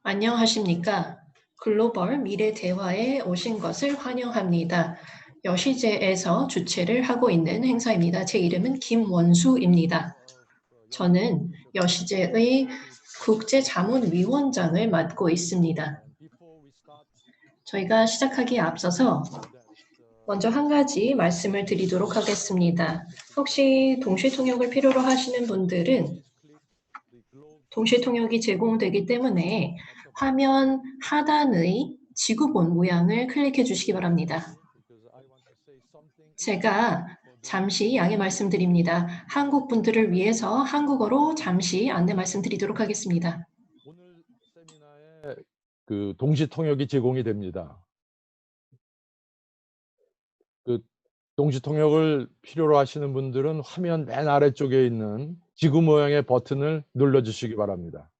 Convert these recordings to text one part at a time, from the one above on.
안녕하십니까. 글로벌 미래 대화에 오신 것을 환영합니다. 여시제에서 주최를 하고 있는 행사입니다. 제 이름은 김원수입니다. 저는 여시제의 국제자문위원장을 맡고 있습니다. 저희가 시작하기에 앞서서 먼저 한 가지 말씀을 드리도록 하겠습니다. 혹시 동시통역을 필요로 하시는 분들은 동시통역이 제공되기 때문에 화면 하단의 지구본 모양을 클릭해 주시기 바랍니다. 제가 잠시 양해 말씀드립니다. 한국 분들을 위해서 한국어로 잠시 안내 말씀드리도록 하겠습니다. 오늘 세미나에 동시 통역이 제공이 됩니다. 동시 통역을 필요로 하시는 분들은 화면 맨 아래쪽에 있는 지구 모양의 버튼을 눌러주시기 바랍니다.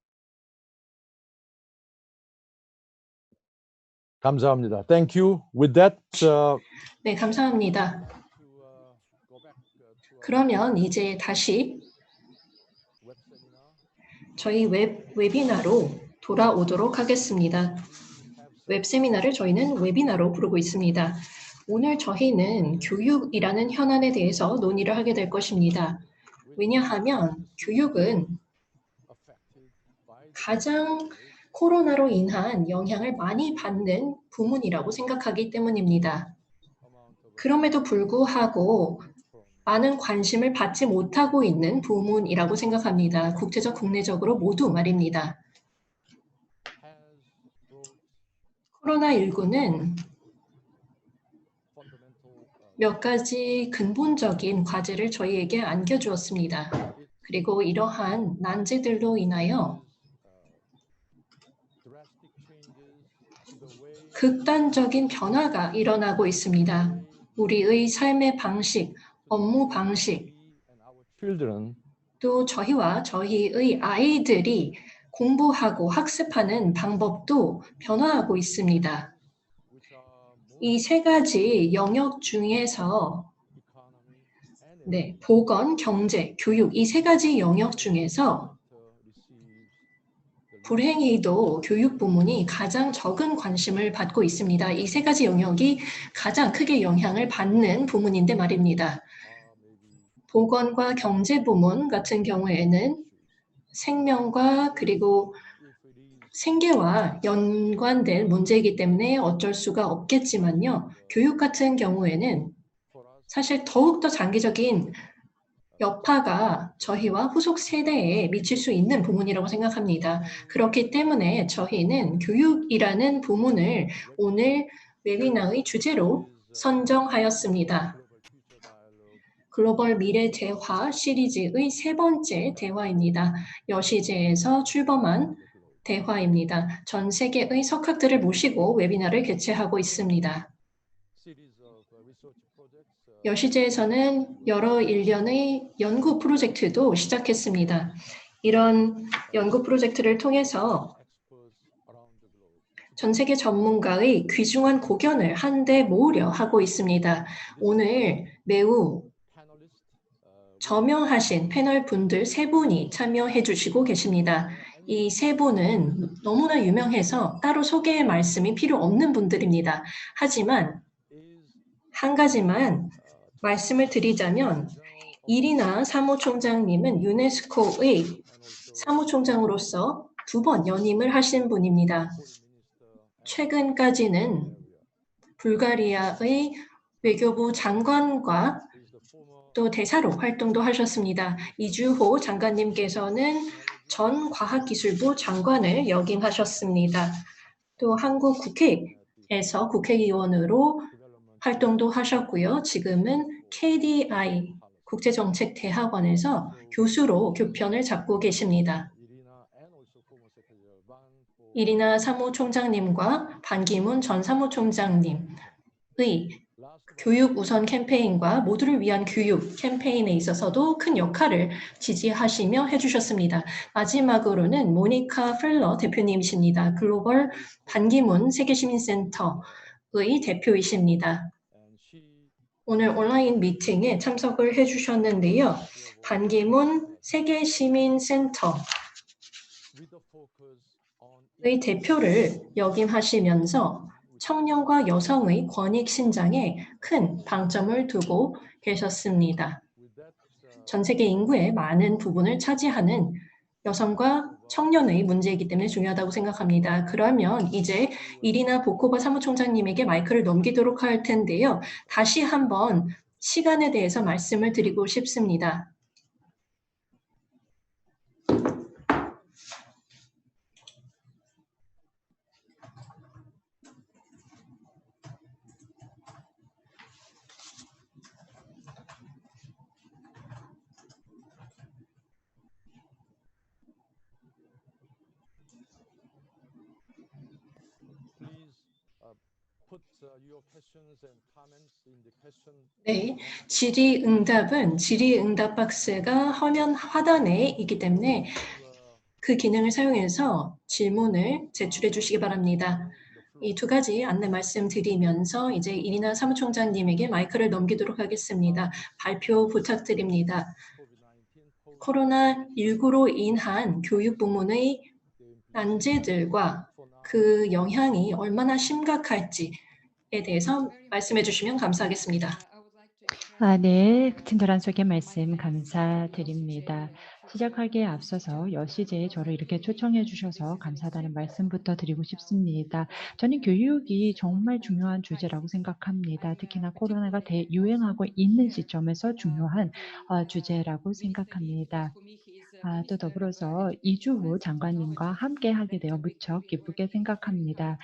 감사합니다. Thank you. With that, 네, 감사합니다. 그러면 이제 다시 저희 웹세미나로 돌아오도록 하겠습니다. 웹세미나를 저희는 웨비나로 부르고 있습니다. 오늘 저희는 교육이라는 현안에 대해서 논의를 하게 될 것입니다. 왜냐하면 교육은 가장 코로나로 인한 영향을 많이 받는 부문이라고 생각하기 때문입니다. 그럼에도 불구하고 많은 관심을 받지 못하고 있는 부문이라고 생각합니다. 국제적, 국내적으로 모두 말입니다. 코로나19는 몇 가지 근본적인 과제를 저희에게 안겨주었습니다. 그리고 이러한 난제들로 인하여 극단적인 변화가 일어나고 있습니다. 우리의 삶의 방식, 업무 방식, 또 저희와 저희의 아이들이 공부하고 학습하는 방법도 변화하고 있습니다. 이 세 가지 영역 중에서 보건, 경제, 교육 이 세 가지 영역 중에서 불행히도 교육 부문이 가장 적은 관심을 받고 있습니다. 이 세 가지 영역이 가장 크게 영향을 받는 부문인데 말입니다. 보건과 경제 부문 같은 경우에는 생명과 그리고 생계와 연관된 문제이기 때문에 어쩔 수가 없겠지만요. 교육 같은 경우에는 사실 더욱더 장기적인 여파가 저희와 후속 세대에 미칠 수 있는 부문이라고 생각합니다. 그렇기 때문에 저희는 교육이라는 부문을 오늘 웨비나의 주제로 선정하였습니다. 글로벌 미래 대화 시리즈의 세 번째 대화입니다. 여시제에서 출범한 대화입니다. 전 세계의 석학들을 모시고 웨비나를 개최하고 있습니다. 여시제에서는 여러 일련의 연구 프로젝트도 시작했습니다. 이런 연구 프로젝트를 통해서 전 세계 전문가의 귀중한 고견을 한데 모으려 하고 있습니다. 오늘 매우 저명하신 패널 분들 세 분이 참여해 주시고 계십니다. 이 세 분은 너무나 유명해서 따로 소개의 말씀이 필요 없는 분들입니다. 하지만 한 가지만 말씀을 드리자면 이리나 사무총장님은 유네스코의 사무총장으로서 2번 연임을 하신 분입니다. 최근까지는 불가리아의 외교부 장관과 또 대사로 활동도 하셨습니다. 이주호 장관님께서는 전 과학기술부 장관을 역임하셨습니다. 또 한국 국회에서 국회의원으로 활동도 하셨고요. 지금은 KDI 국제정책대학원에서 교수로 교편을 잡고 계십니다. 이리나 사무총장님과 반기문 전 사무총장님의 교육 우선 캠페인과 모두를 위한 교육 캠페인에 있어서도 큰 역할을 지지하시며 해주셨습니다. 마지막으로는 모니카 플러 대표님이십니다. 글로벌 반기문 세계시민센터의 대표이십니다. 오늘 온라인 미팅에 참석을 해주셨는데요. 반기문 세계시민센터 의 대표를 역임하시면서 청년과 여성의 권익 신장에 큰 방점을 두고 계셨습니다. 전 세계 인구의 많은 부분을 차지하는 여성과 청년의 문제이기 때문에 중요하다고 생각합니다. 그러면 이제 이리나 보코바 사무총장님에게 마이크를 넘기도록 할 텐데요. 다시 한번 시간에 대해서 말씀을 드리고 싶습니다. 네, 질의응답 박스가 화면 하단에 있기 때문에 그 기능을 사용해서 질문을 제출해 주시기 바랍니다. 이 두 가지 안내 말씀드리면서 이제 이리나 사무총장님에게 마이크를 넘기도록 하겠습니다. 발표 부탁드립니다. 코로나19로 인한 교육 부문의 난제들과 그 영향이 얼마나 심각할지에 대해서 말씀해 주시면 감사하겠습니다. 네. 친절한 소개 말씀 감사드립니다. 시작하기에 앞서서 여시제에 저를 이렇게 초청해 주셔서 감사하다는 말씀부터 드리고 싶습니다. 저는 교육이 정말 중요한 주제라고 생각합니다. 특히나 코로나가 대유행하고 있는 시점에서 중요한 주제라고 생각합니다. 또 더불어서 2주 후 장관님과 함께 하게 되어 무척 기쁘게 생각합니다.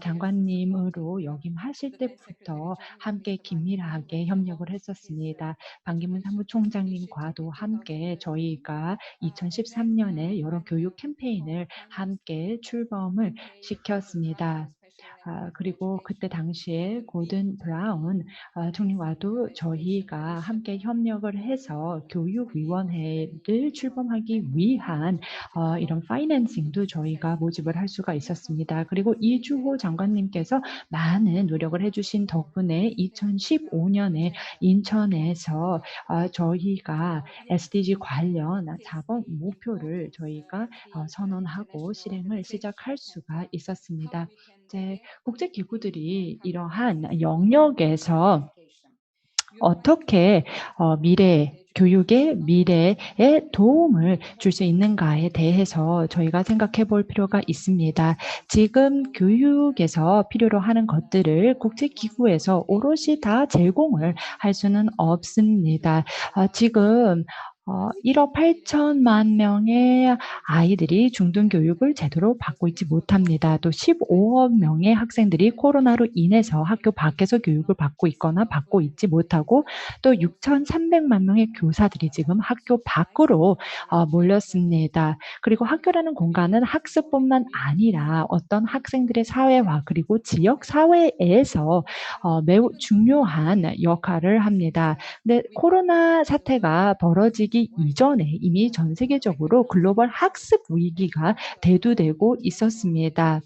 장관님으로 역임하실 때부터 함께 긴밀하게 협력을 했었습니다. 반기문 사무총장님과도 함께 저희가 2013년에 여러 교육 캠페인을 함께 출범을 시켰습니다. 그리고 그때 당시에 고든 브라운 총리와도 저희가 함께 협력을 해서 교육위원회를 출범하기 위한 이런 파이낸싱도 저희가 모집을 할 수가 있었습니다. 그리고 이주호 장관님께서 많은 노력을 해주신 덕분에 2015년에 인천에서 저희가 SDG 관련 자본 목표를 저희가 선언하고 실행을 시작할 수가 있었습니다. 이제 국제기구들이 이러한 영역에서 어떻게 교육의 미래에 도움을 줄 수 있는가에 대해서 저희가 생각해 볼 필요가 있습니다. 지금 교육에서 필요로 하는 것들을 국제기구에서 오롯이 다 제공을 할 수는 없습니다. 지금 1억 8천만 명의 아이들이 중등교육을 제대로 받고 있지 못합니다. 또 15억 명의 학생들이 코로나로 인해서 학교 밖에서 교육을 받고 있거나 받고 있지 못하고 또 6,300만 명의 교사들이 지금 학교 밖으로 몰렸습니다. 그리고 학교라는 공간은 학습뿐만 아니라 어떤 학생들의 사회화 그리고 지역 사회에서 매우 중요한 역할을 합니다. 근데 코로나 사태가 벌어지기 이전에 이미 전 세계적으로 글로벌 학습 위기가 대두되고 있었습니다.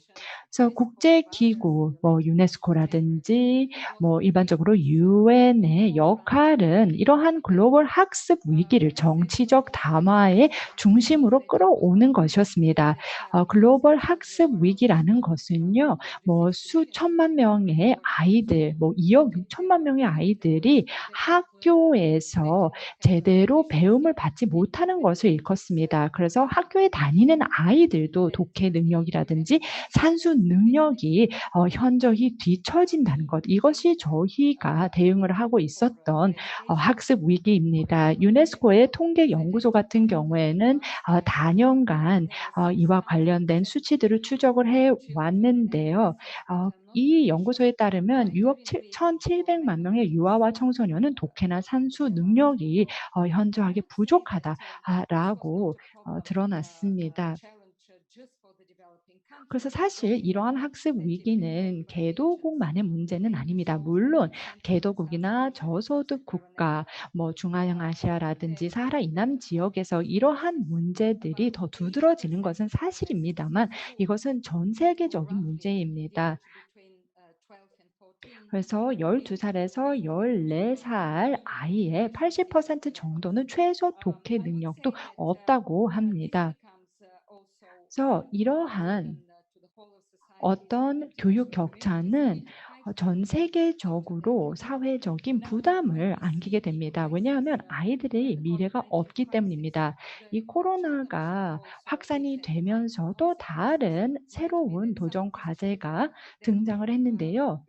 그래서 국제기구, 유네스코라든지 일반적으로 유엔의 역할은 이러한 글로벌 학습 위기를 정치적 담화의 중심으로 끌어오는 것이었습니다. 글로벌 학습 위기라는 것은요, 수천만 명의 아이들, 2억 6천만 명의 아이들이 학교에서 제대로 배움을 받지 못하는 것을 일컫습니다. 그래서 학교에 다니는 아이들도 독해 능력이라든지 산수 능력이 현저히 뒤처진다는 것. 이것이 저희가 대응을 하고 있었던 학습 위기입니다. 유네스코의 통계 연구소 같은 경우에는 다년간 이와 관련된 수치들을 추적을 해 왔는데요. 이 연구소에 따르면 6억 1,700만 명의 유아와 청소년은 독해나 산수 능력이 현저하게 부족하다라고 드러났습니다. 그래서 사실 이러한 학습 위기는 개도국만의 문제는 아닙니다. 물론 개도국이나 저소득 국가, 중앙아시아라든지 사하라 이남 지역에서 이러한 문제들이 더 두드러지는 것은 사실입니다만 이것은 전 세계적인 문제입니다. 그래서 12살에서 14살 아이의 80% 정도는 최소 독해 능력도 없다고 합니다. 그래서 이러한 어떤 교육 격차는 전 세계적으로 사회적인 부담을 안기게 됩니다. 왜냐하면 아이들의 미래가 없기 때문입니다. 이 코로나가 확산이 되면서 또 다른 새로운 도전 과제가 등장을 했는데요.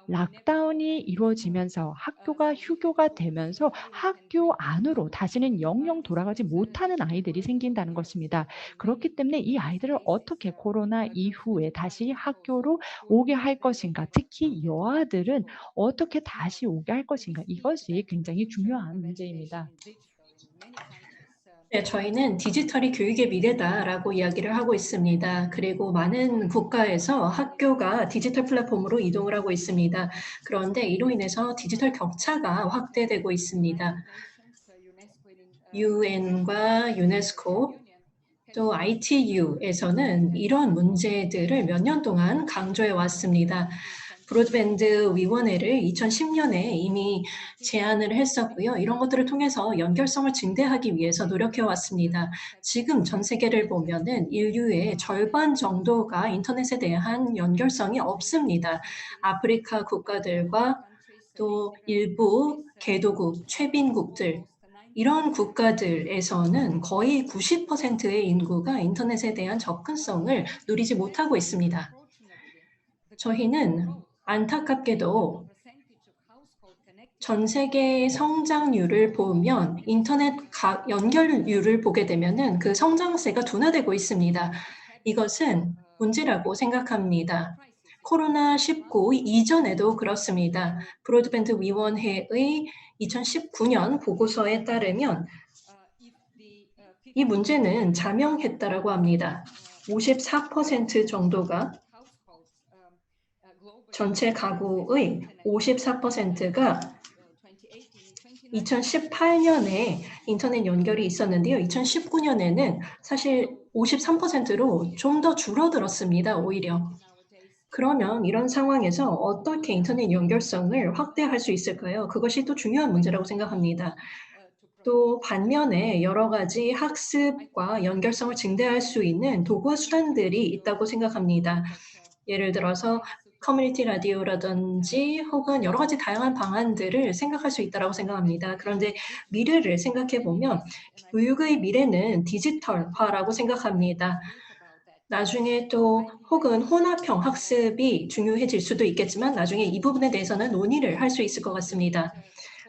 락다운이 이루어지면서 학교가 휴교가 되면서 학교 안으로 다시는 영영 돌아가지 못하는 아이들이 생긴다는 것입니다. 그렇기 때문에 이 아이들을 어떻게 코로나 이후에 다시 학교로 오게 할 것인가, 특히 여아들은 어떻게 다시 오게 할 것인가, 이것이 굉장히 중요한 문제입니다. 네, 저희는 디지털이 교육의 미래다라고 이야기를 하고 있습니다. 그리고 많은 국가에서 학교가 디지털 플랫폼으로 이동을 하고 있습니다. 그런데 이로 인해서 디지털 격차가 확대되고 있습니다. UN과 유네스코 또 ITU에서는 이런 문제들을 몇 년 동안 강조해 왔습니다. 브로드밴드 위원회를 2010년에 이미 제안을 했었고요. 이런 것들을 통해서 연결성을 증대하기 위해서 노력해 왔습니다. 지금 전 세계를 보면은 인류의 절반 정도가 인터넷에 대한 연결성이 없습니다. 아프리카 국가들과 또 일부 개도국, 최빈국들 이런 국가들에서는 거의 90%의 인구가 인터넷에 대한 접근성을 누리지 못하고 있습니다. 저희는 안타깝게도 전 세계의 성장률을 보면 인터넷 연결률을 보게 되면은 그 성장세가 둔화되고 있습니다. 이것은 문제라고 생각합니다. 코로나19 이전에도 그렇습니다. 브로드밴드 위원회의 2019년 보고서에 따르면 이 문제는 자명했다라고 합니다. 54% 정도가 전체 가구의 54%가 2018년에 인터넷 연결이 있었는데요. 2019년에는 사실 53%로 좀 더 줄어들었습니다, 오히려. 그러면 이런 상황에서 어떻게 인터넷 연결성을 확대할 수 있을까요? 그것이 또 중요한 문제라고 생각합니다. 또 반면에 여러 가지 학습과 연결성을 증대할 수 있는 도구와 수단들이 있다고 생각합니다. 예를 들어서 커뮤니티 라디오라든지 혹은 여러 가지 다양한 방안들을 생각할 수 있다고 생각합니다. 그런데 미래를 생각해 보면 교육의 미래는 디지털화라고 생각합니다. 나중에 또 혹은 혼합형 학습이 중요해질 수도 있겠지만 나중에 이 부분에 대해서는 논의를 할 수 있을 것 같습니다.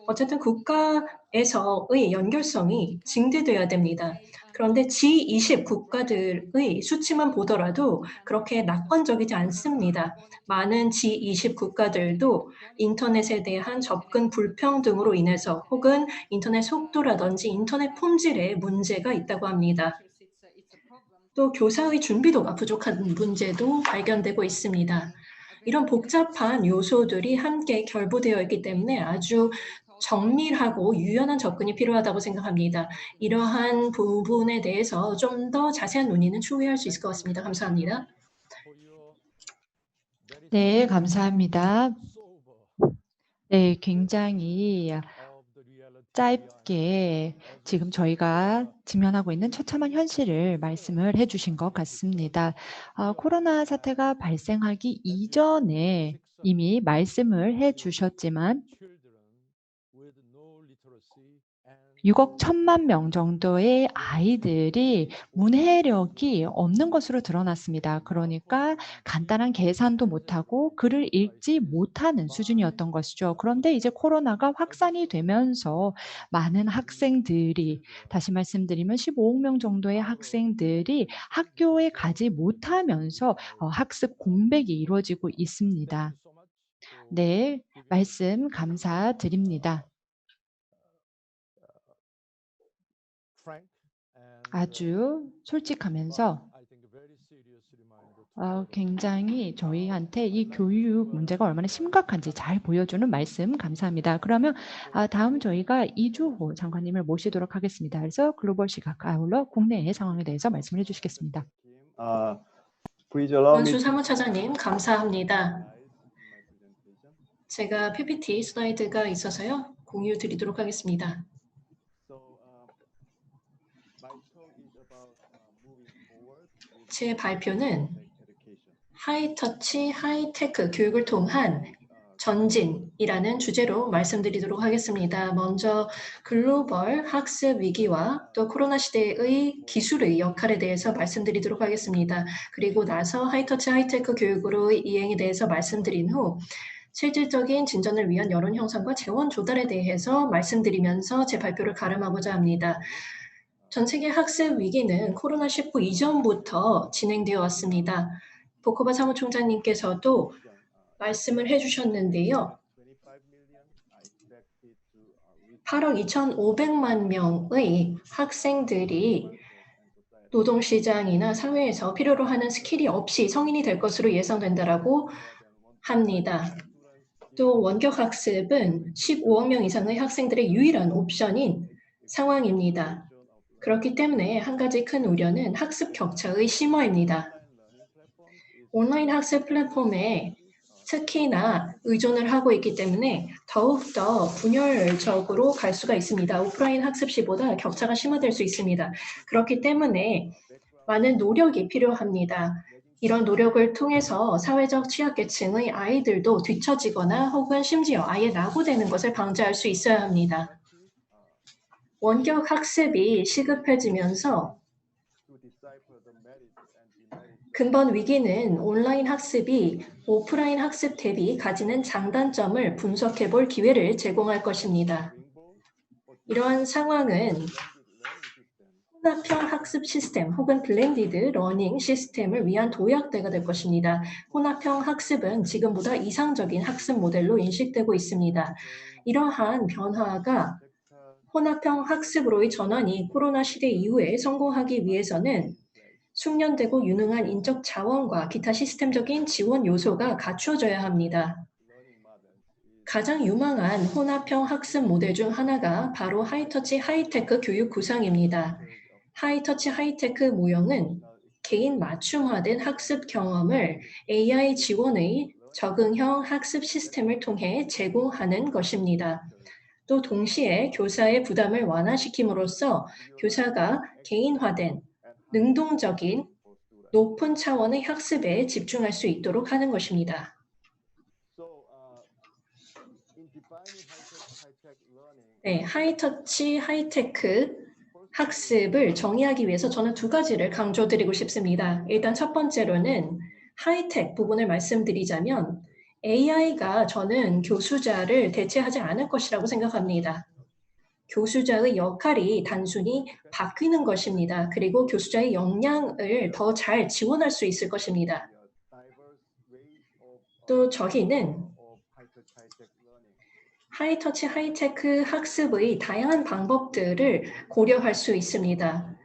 어쨌든 국가에서의 연결성이 증대돼야 됩니다. 그런데 G20 국가들의 수치만 보더라도 그렇게 낙관적이지 않습니다. 많은 G20 국가들도 인터넷에 대한 접근 불평등으로 인해서 혹은 인터넷 속도라든지 인터넷 품질에 문제가 있다고 합니다. 또 교사의 준비도가 부족한 문제도 발견되고 있습니다. 이런 복잡한 요소들이 함께 결부되어 있기 때문에 아주 정밀하고 유연한 접근이 필요하다고 생각합니다. 이러한 부분에 대해서 좀 더 자세한 논의는 추후에 할 수 있을 것 같습니다. 감사합니다. 네, 감사합니다. 네, 굉장히 짧게 지금 저희가 직면하고 있는 처참한 현실을 말씀을 해주신 것 같습니다. 코로나 사태가 발생하기 이전에 이미 말씀을 해주셨지만 6억 1천만 명 정도의 아이들이 문해력이 없는 것으로 드러났습니다. 그러니까 간단한 계산도 못하고 글을 읽지 못하는 수준이었던 것이죠. 그런데 이제 코로나가 확산이 되면서 많은 학생들이, 다시 말씀드리면 15억 명 정도의 학생들이 학교에 가지 못하면서 학습 공백이 이루어지고 있습니다. 네, 말씀 감사드립니다. 아주 솔직하면서 굉장히 저희한테 이 교육 문제가 얼마나 심각한지 잘 보여주는 말씀 감사합니다. 그러면 다음 저희가 이주호 장관님을 모시도록 하겠습니다. 그래서 글로벌 시각 아울러 국내의 상황에 대해서 말씀을 해주시겠습니다. 원수 사무차장님 감사합니다. 제가 PPT 슬라이드가 있어서요. 공유 드리도록 하겠습니다. 제 발표는 하이터치, 하이테크 교육을 통한 전진이라는 주제로 말씀드리도록 하겠습니다. 먼저 글로벌 학습 위기와 또 코로나 시대의 기술의 역할에 대해서 말씀드리도록 하겠습니다. 그리고 나서 하이터치, 하이테크 교육으로의 이행에 대해서 말씀드린 후 실질적인 진전을 위한 여론 형성과 재원 조달에 대해서 말씀드리면서 제 발표를 가름하고자 합니다. 전 세계 학습 위기는 코로나19 이전부터 진행되어 왔습니다. 보코바 사무총장님께서도 말씀을 해주셨는데요. 8억 2,500만 명의 학생들이 노동시장이나 사회에서 필요로 하는 스킬이 없이 성인이 될 것으로 예상된다라고 합니다. 또 원격 학습은 15억 명 이상의 학생들의 유일한 옵션인 상황입니다. 그렇기 때문에 한 가지 큰 우려는 학습 격차의 심화입니다. 온라인 학습 플랫폼에 특히나 의존을 하고 있기 때문에 더욱더 분열적으로 갈 수가 있습니다. 오프라인 학습 시보다 격차가 심화될 수 있습니다. 그렇기 때문에 많은 노력이 필요합니다. 이런 노력을 통해서 사회적 취약계층의 아이들도 뒤처지거나 혹은 심지어 아예 낙오되는 것을 방지할 수 있어야 합니다. 원격 학습이 시급해지면서 근본 위기는 온라인 학습이 오프라인 학습 대비 가지는 장단점을 분석해 볼 기회를 제공할 것입니다. 이러한 상황은 혼합형 학습 시스템 혹은 블렌디드 러닝 시스템을 위한 도약대가 될 것입니다. 혼합형 학습은 지금보다 이상적인 학습 모델로 인식되고 있습니다. 이러한 변화가 혼합형 학습으로의 전환이 코로나 시대 이후에 성공하기 위해서는 숙련되고 유능한 인적 자원과 기타 시스템적인 지원 요소가 갖추어져야 합니다. 가장 유망한 혼합형 학습 모델 중 하나가 바로 하이터치 하이테크 교육 구상입니다. 하이터치 하이테크 모형은 개인 맞춤화된 학습 경험을 AI 지원의 적응형 학습 시스템을 통해 제공하는 것입니다. 또 동시에 교사의 부담을 완화시킴으로써 교사가 개인화된 능동적인 높은 차원의 학습에 집중할 수 있도록 하는 것입니다. 네, 하이터치, 하이테크 학습을 정의하기 위해서 저는 두 가지를 강조드리고 싶습니다. 일단 첫 번째로는 하이텍 부분을 말씀드리자면 AI가 저는 교수자를 대체하지 않을 것이라고 생각합니다. 교수자의 역할이 단순히 바뀌는 것입니다. 그리고 교수자의 역량을 더 잘 지원할 수 있을 것입니다. 또 저희는 하이터치 하이테크 학습의 다양한 방법들을 고려할 수 있습니다.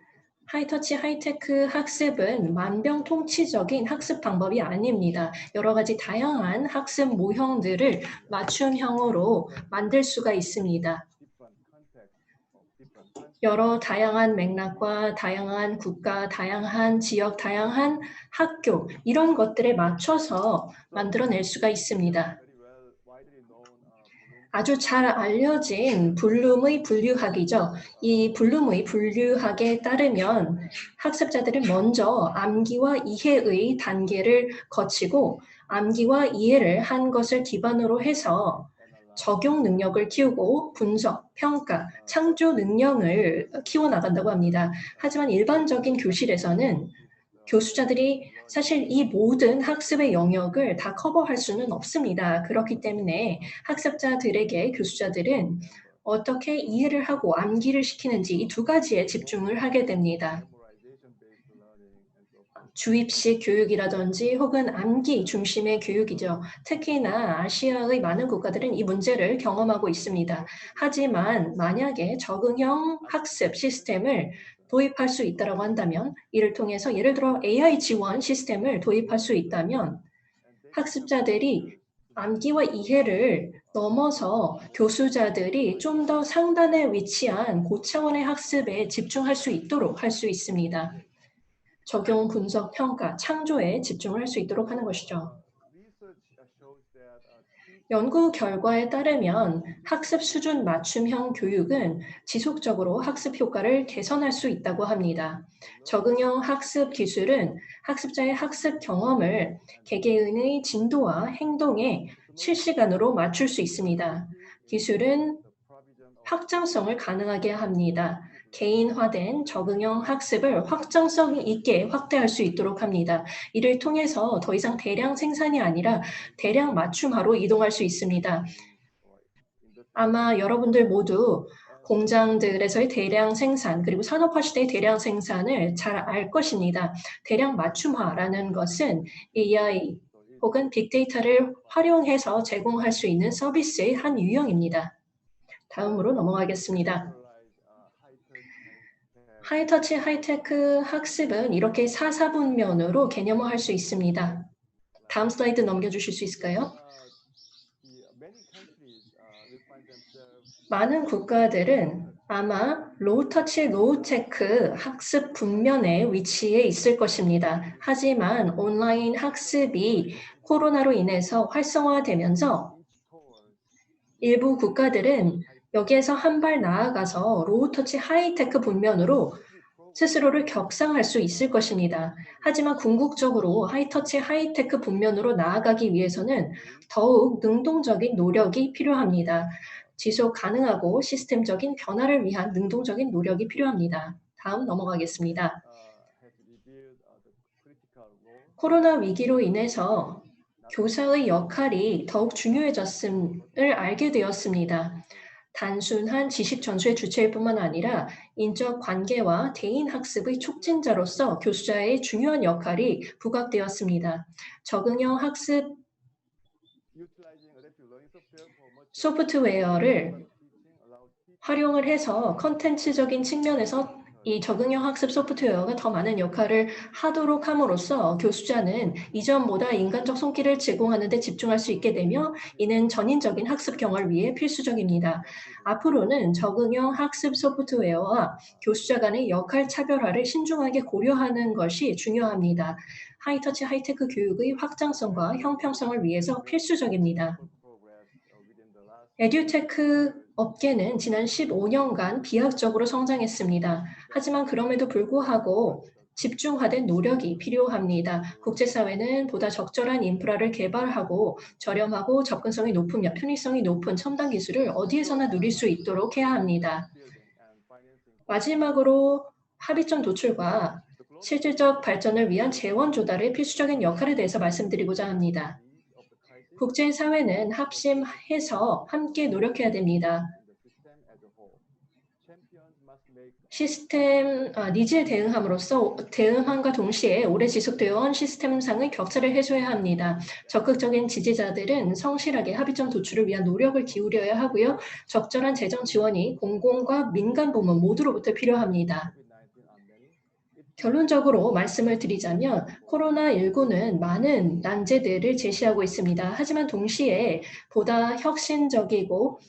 하이터치 하이테크 학습은 만병통치적인 학습 방법이 아닙니다. 여러 가지 다양한 학습 모형들을 맞춤형으로 만들 수가 있습니다. 여러 다양한 맥락과 다양한 국가, 다양한 지역, 다양한 학교 이런 것들에 맞춰서 만들어낼 수가 있습니다. 아주 잘 알려진 블룸의 분류학이죠. 이 블룸의 분류학에 따르면 학습자들은 먼저 암기와 이해의 단계를 거치고 암기와 이해를 한 것을 기반으로 해서 적용 능력을 키우고 분석, 평가, 창조 능력을 키워나간다고 합니다. 하지만 일반적인 교실에서는 교수자들이 사실 이 모든 학습의 영역을 다 커버할 수는 없습니다. 그렇기 때문에 학습자들에게 교수자들은 어떻게 이해를 하고 암기를 시키는지 이 두 가지에 집중을 하게 됩니다. 주입식 교육이라든지 혹은 암기 중심의 교육이죠. 특히나 아시아의 많은 국가들은 이 문제를 경험하고 있습니다. 하지만 만약에 적응형 학습 시스템을 도입할 수 있다고 한다면 이를 통해서 예를 들어 AI 지원 시스템을 도입할 수 있다면 학습자들이 암기와 이해를 넘어서 교수자들이 좀 더 상단에 위치한 고차원의 학습에 집중할 수 있도록 할 수 있습니다. 적용, 분석, 평가, 창조에 집중을 할 수 있도록 하는 것이죠. 연구 결과에 따르면 학습 수준 맞춤형 교육은 지속적으로 학습 효과를 개선할 수 있다고 합니다. 적응형 학습 기술은 학습자의 학습 경험을 개개인의 진도와 행동에 실시간으로 맞출 수 있습니다. 기술은 확장성을 가능하게 합니다. 개인화된 적응형 학습을 확장성 있게 확대할 수 있도록 합니다. 이를 통해서 더 이상 대량 생산이 아니라 대량 맞춤화로 이동할 수 있습니다. 아마 여러분들 모두 공장들에서의 대량 생산 그리고 산업화 시대의 대량 생산을 잘 알 것입니다. 대량 맞춤화라는 것은 AI 혹은 빅데이터를 활용해서 제공할 수 있는 서비스의 한 유형입니다. 다음으로 넘어가겠습니다. 하이터치 하이테크 학습은 이렇게 4사분면으로 개념화할 수 있습니다. 다음 슬라이드 넘겨주실 수 있을까요? 많은 국가들은 아마 로우터치 로우테크 학습 분면에 위치해 있을 것입니다. 하지만 온라인 학습이 코로나로 인해서 활성화되면서 일부 국가들은 여기에서 한 발 나아가서 로우터치 하이테크 분면으로 스스로를 격상할 수 있을 것입니다. 하지만 궁극적으로 하이터치 하이테크 분면으로 나아가기 위해서는 더욱 능동적인 노력이 필요합니다. 지속 가능하고 시스템적인 변화를 위한 능동적인 노력이 필요합니다. 다음 넘어가겠습니다. 코로나 위기로 인해서 교사의 역할이 더욱 중요해졌음을 알게 되었습니다. 단순한 지식 전수의 주체일 뿐만 아니라 인적 관계와 대인 학습의 촉진자로서 교수자의 중요한 역할이 부각되었습니다. 적응형 학습 소프트웨어를 활용을 해서 컨텐츠적인 측면에서 이 적응형 학습 소프트웨어가 더 많은 역할을 하도록 함으로써 교수자는 이전보다 인간적 손길을 제공하는 데 집중할 수 있게 되며 이는 전인적인 학습 경험을 위해 필수적입니다. 앞으로는 적응형 학습 소프트웨어와 교수자 간의 역할 차별화를 신중하게 고려하는 것이 중요합니다. 하이터치 하이테크 교육의 확장성과 형평성을 위해서 필수적입니다. 에듀테크 업계는 지난 15년간 비약적으로 성장했습니다. 하지만 그럼에도 불구하고 집중화된 노력이 필요합니다. 국제사회는 보다 적절한 인프라를 개발하고 저렴하고 접근성이 높으며 편의성이 높은 첨단 기술을 어디에서나 누릴 수 있도록 해야 합니다. 마지막으로 합의점 도출과 실질적 발전을 위한 재원 조달의 필수적인 역할에 대해서 말씀드리고자 합니다. 국제사회는 합심해서 함께 노력해야 됩니다. 니즈에 대응함과 동시에 오래 지속되어 온 시스템상의 격차를 해소해야 합니다. 적극적인 지지자들은 성실하게 합의점 도출을 위한 노력을 기울여야 하고요. 적절한 재정 지원이 공공과 민간 부문 모두로부터 필요합니다. 결론적으로 말씀을 드리자면 코로나19는 많은 난제들을 제시하고 있습니다. 하지만 동시에 보다 혁신적이고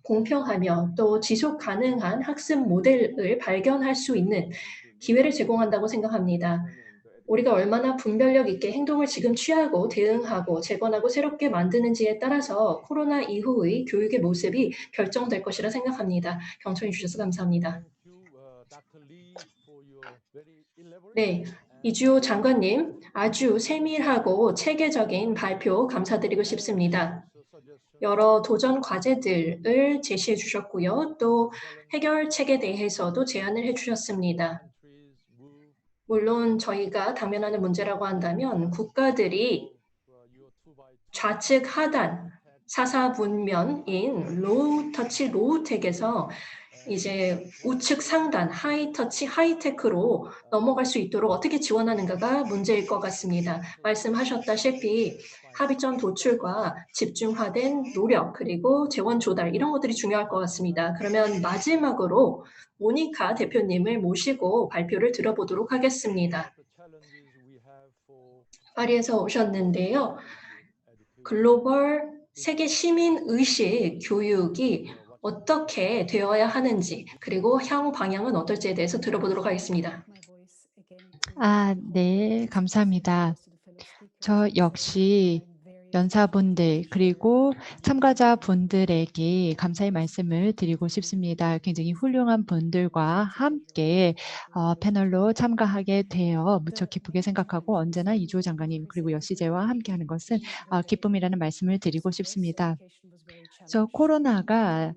공평하며 또 지속 가능한 학습 모델을 발견할 수 있는 기회를 제공한다고 생각합니다. 우리가 얼마나 분별력 있게 행동을 지금 취하고 대응하고 재건하고 새롭게 만드는지에 따라서 코로나 이후의 교육의 모습이 결정될 것이라 생각합니다. 경청해 주셔서 감사합니다. 네, 이주호 장관님 아주 세밀하고 체계적인 발표 감사드리고 싶습니다. 여러 도전 과제들을 제시해 주셨고요. 또 해결책에 대해서도 제안을 해 주셨습니다. 물론 저희가 당면하는 문제라고 한다면 국가들이 좌측 하단 4사분면인 로우 터치 로우 텍에서 이제 우측 상단 하이터치 하이테크로 넘어갈 수 있도록 어떻게 지원하는가가 문제일 것 같습니다. 말씀하셨다시피 합의점 도출과 집중화된 노력 그리고 재원 조달 이런 것들이 중요할 것 같습니다. 그러면 마지막으로 모니카 대표님을 모시고 발표를 들어보도록 하겠습니다. 파리에서 오셨는데요. 글로벌 세계 시민 의식 교육이 어떻게 되어야 하는지 그리고 향후 방향은 어떨지에 대해서 들어보도록 하겠습니다. 네, 감사합니다. 저 역시 연사분들 그리고 참가자분들에게 감사의 말씀을 드리고 싶습니다. 굉장히 훌륭한 분들과 함께 패널로 참가하게 되어 무척 기쁘게 생각하고 언제나 이주호 장관님 그리고 여시제와 함께하는 것은 기쁨이라는 말씀을 드리고 싶습니다. 그래서 코로나가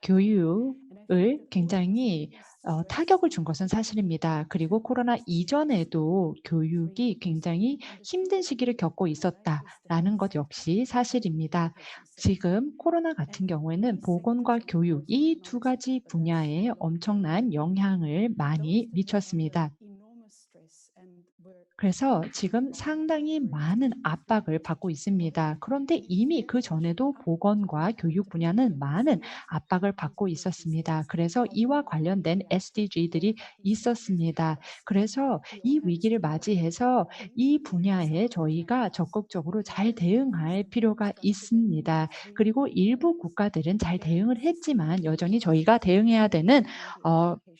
교육을 굉장히 타격을 준 것은 사실입니다. 그리고 코로나 이전에도 교육이 굉장히 힘든 시기를 겪고 있었다라는 것 역시 사실입니다. 지금 코로나 같은 경우에는 보건과 교육 이 두 가지 분야에 엄청난 영향을 많이 미쳤습니다. 그래서 지금 상당히 많은 압박을 받고 있습니다. 그런데 이미 그 전에도 보건과 교육 분야는 많은 압박을 받고 있었습니다. 그래서 이와 관련된 SDG들이 있었습니다. 그래서 이 위기를 맞이해서 이 분야에 저희가 적극적으로 잘 대응할 필요가 있습니다. 그리고 일부 국가들은 잘 대응을 했지만 여전히 저희가 대응해야 되는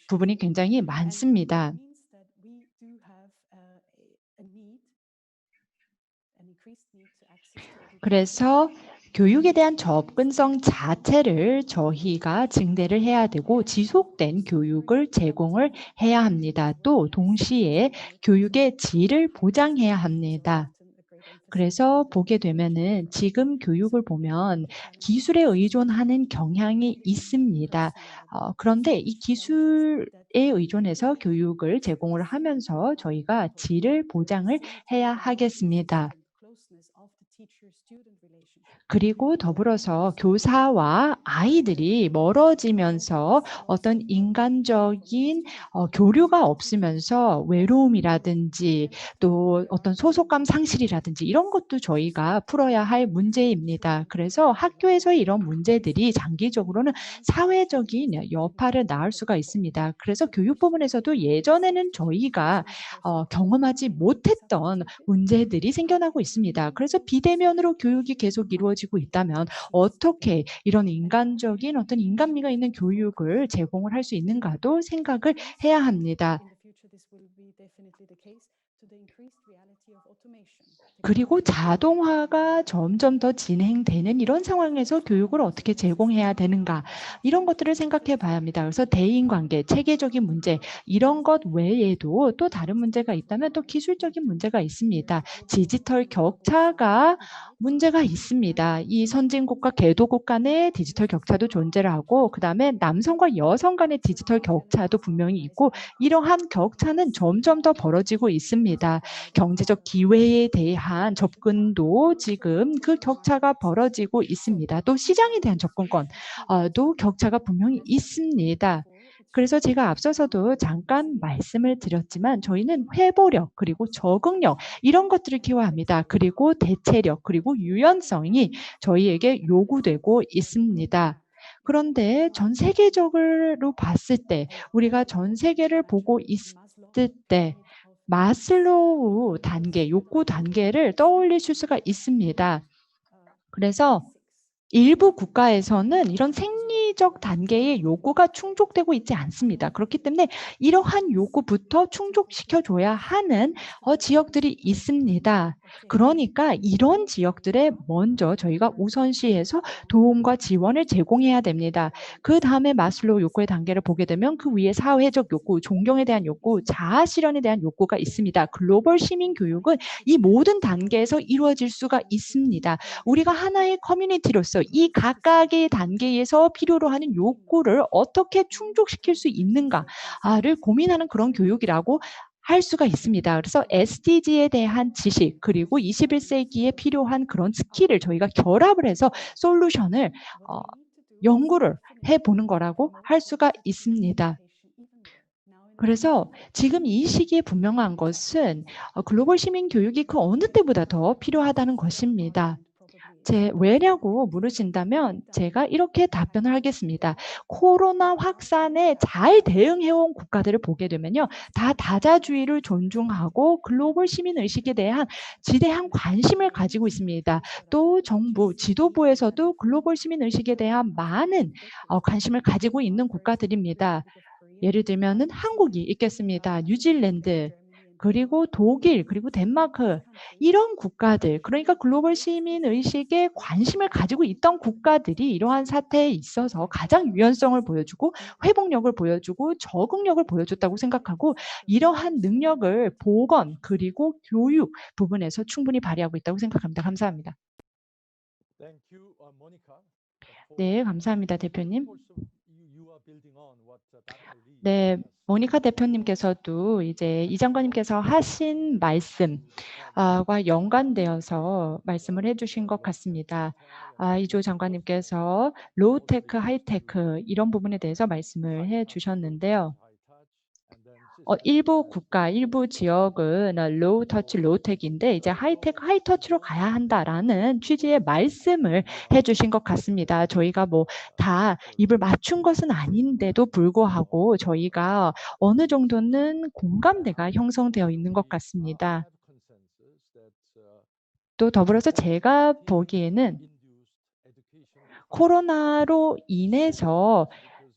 부분이 굉장히 많습니다. 그래서 교육에 대한 접근성 자체를 저희가 증대를 해야 되고 지속된 교육을 제공을 해야 합니다. 또 동시에 교육의 질을 보장해야 합니다. 그래서 보게 되면은 지금 교육을 보면 기술에 의존하는 경향이 있습니다. 그런데 이 기술에 의존해서 교육을 제공을 하면서 저희가 질을 보장을 해야 하겠습니다. 그리고 더불어서 교사와 아이들이 멀어지면서 어떤 인간적인 교류가 없으면서 외로움이라든지 또 어떤 소속감 상실이라든지 이런 것도 저희가 풀어야 할 문제입니다. 그래서 학교에서의 이런 문제들이 장기적으로는 사회적인 여파를 낳을 수가 있습니다. 그래서 교육 부분에서도 예전에는 저희가 경험하지 못했던 문제들이 생겨나고 있습니다. 그래서 비대면으로 교육이 계속 이루어지고 있다면 어떻게 이런 인간적인 어떤 인간미가 있는 교육을 제공을 할 수 있는가도 생각을 해야 합니다. 그리고 자동화가 점점 더 진행되는 이런 상황에서 교육을 어떻게 제공해야 되는가 이런 것들을 생각해 봐야 합니다. 그래서 대인관계, 체계적인 문제 이런 것 외에도 또 다른 문제가 있다면 또 기술적인 문제가 있습니다. 디지털 격차가 문제가 있습니다. 이 선진국과 개도국 간의 디지털 격차도 존재를 하고 그다음에 남성과 여성 간의 디지털 격차도 분명히 있고 이러한 격차는 점점 더 벌어지고 있습니다. 경제적 기회에 대한 접근도 지금 그 격차가 벌어지고 있습니다. 또 시장에 대한 접근권도 격차가 분명히 있습니다. 그래서 제가 앞서서도 잠깐 말씀을 드렸지만 저희는 회보력 그리고 적응력 이런 것들을 키워야 합니다. 그리고 대체력 그리고 유연성이 저희에게 요구되고 있습니다. 그런데 전 세계적으로 봤을 때 우리가 전 세계를 보고 있을 때 마슬로우 단계, 욕구 단계를 떠올리실 수가 있습니다. 그래서 일부 국가에서는 이런 생리적 단계의 요구가 충족되고 있지 않습니다. 그렇기 때문에 이러한 요구부터 충족시켜줘야 하는 지역들이 있습니다. 그러니까 이런 지역들에 먼저 저희가 우선시해서 도움과 지원을 제공해야 됩니다. 그 다음에 마슬로우 욕구의 단계를 보게 되면 그 위에 사회적 욕구, 존경에 대한 욕구, 자아 실현에 대한 욕구가 있습니다. 글로벌 시민 교육은 이 모든 단계에서 이루어질 수가 있습니다. 우리가 하나의 커뮤니티로서 이 각각의 단계에서 필요로 하는 욕구를 어떻게 충족시킬 수 있는가를 고민하는 그런 교육이라고 할 수가 있습니다. 그래서 SDG에 대한 지식 그리고 21세기에 필요한 그런 스킬을 저희가 결합을 해서 솔루션을 연구를 해보는 거라고 할 수가 있습니다. 그래서 지금 이 시기에 분명한 것은 글로벌 시민 교육이 그 어느 때보다 더 필요하다는 것입니다. 왜냐고 물으신다면 제가 이렇게 답변을 하겠습니다. 코로나 확산에 잘 대응해온 국가들을 보게 되면요. 다 다자주의를 존중하고 글로벌 시민의식에 대한 지대한 관심을 가지고 있습니다. 또 정부, 지도부에서도 글로벌 시민의식에 대한 많은 관심을 가지고 있는 국가들입니다. 예를 들면은 한국이 있겠습니다. 뉴질랜드, 그리고 독일, 그리고 덴마크 이런 국가들, 그러니까 글로벌 시민 의식에 관심을 가지고 있던 국가들이 이러한 사태에 있어서 가장 유연성을 보여주고 회복력을 보여주고 적응력을 보여줬다고 생각하고 이러한 능력을 보건 그리고 교육 부분에서 충분히 발휘하고 있다고 생각합니다. 감사합니다. Thank you, Monica. 네, 감사합니다, 대표님. Also, you are building on what Dr. Lee 네, has 모니카 대표님께서도 이제 이 장관님께서 하신 말씀과 연관되어서 말씀을 해주신 것 같습니다. 이조 장관님께서 로우테크, 하이테크 이런 부분에 대해서 말씀을 해주셨는데요. 일부 국가, 일부 지역은 로우 터치, 로우 텍인데 이제 하이테크, 하이터치로 가야 한다라는 취지의 말씀을 해주신 것 같습니다. 저희가 뭐 다 입을 맞춘 것은 아닌데도 불구하고 저희가 어느 정도는 공감대가 형성되어 있는 것 같습니다. 또 더불어서 제가 보기에는 코로나로 인해서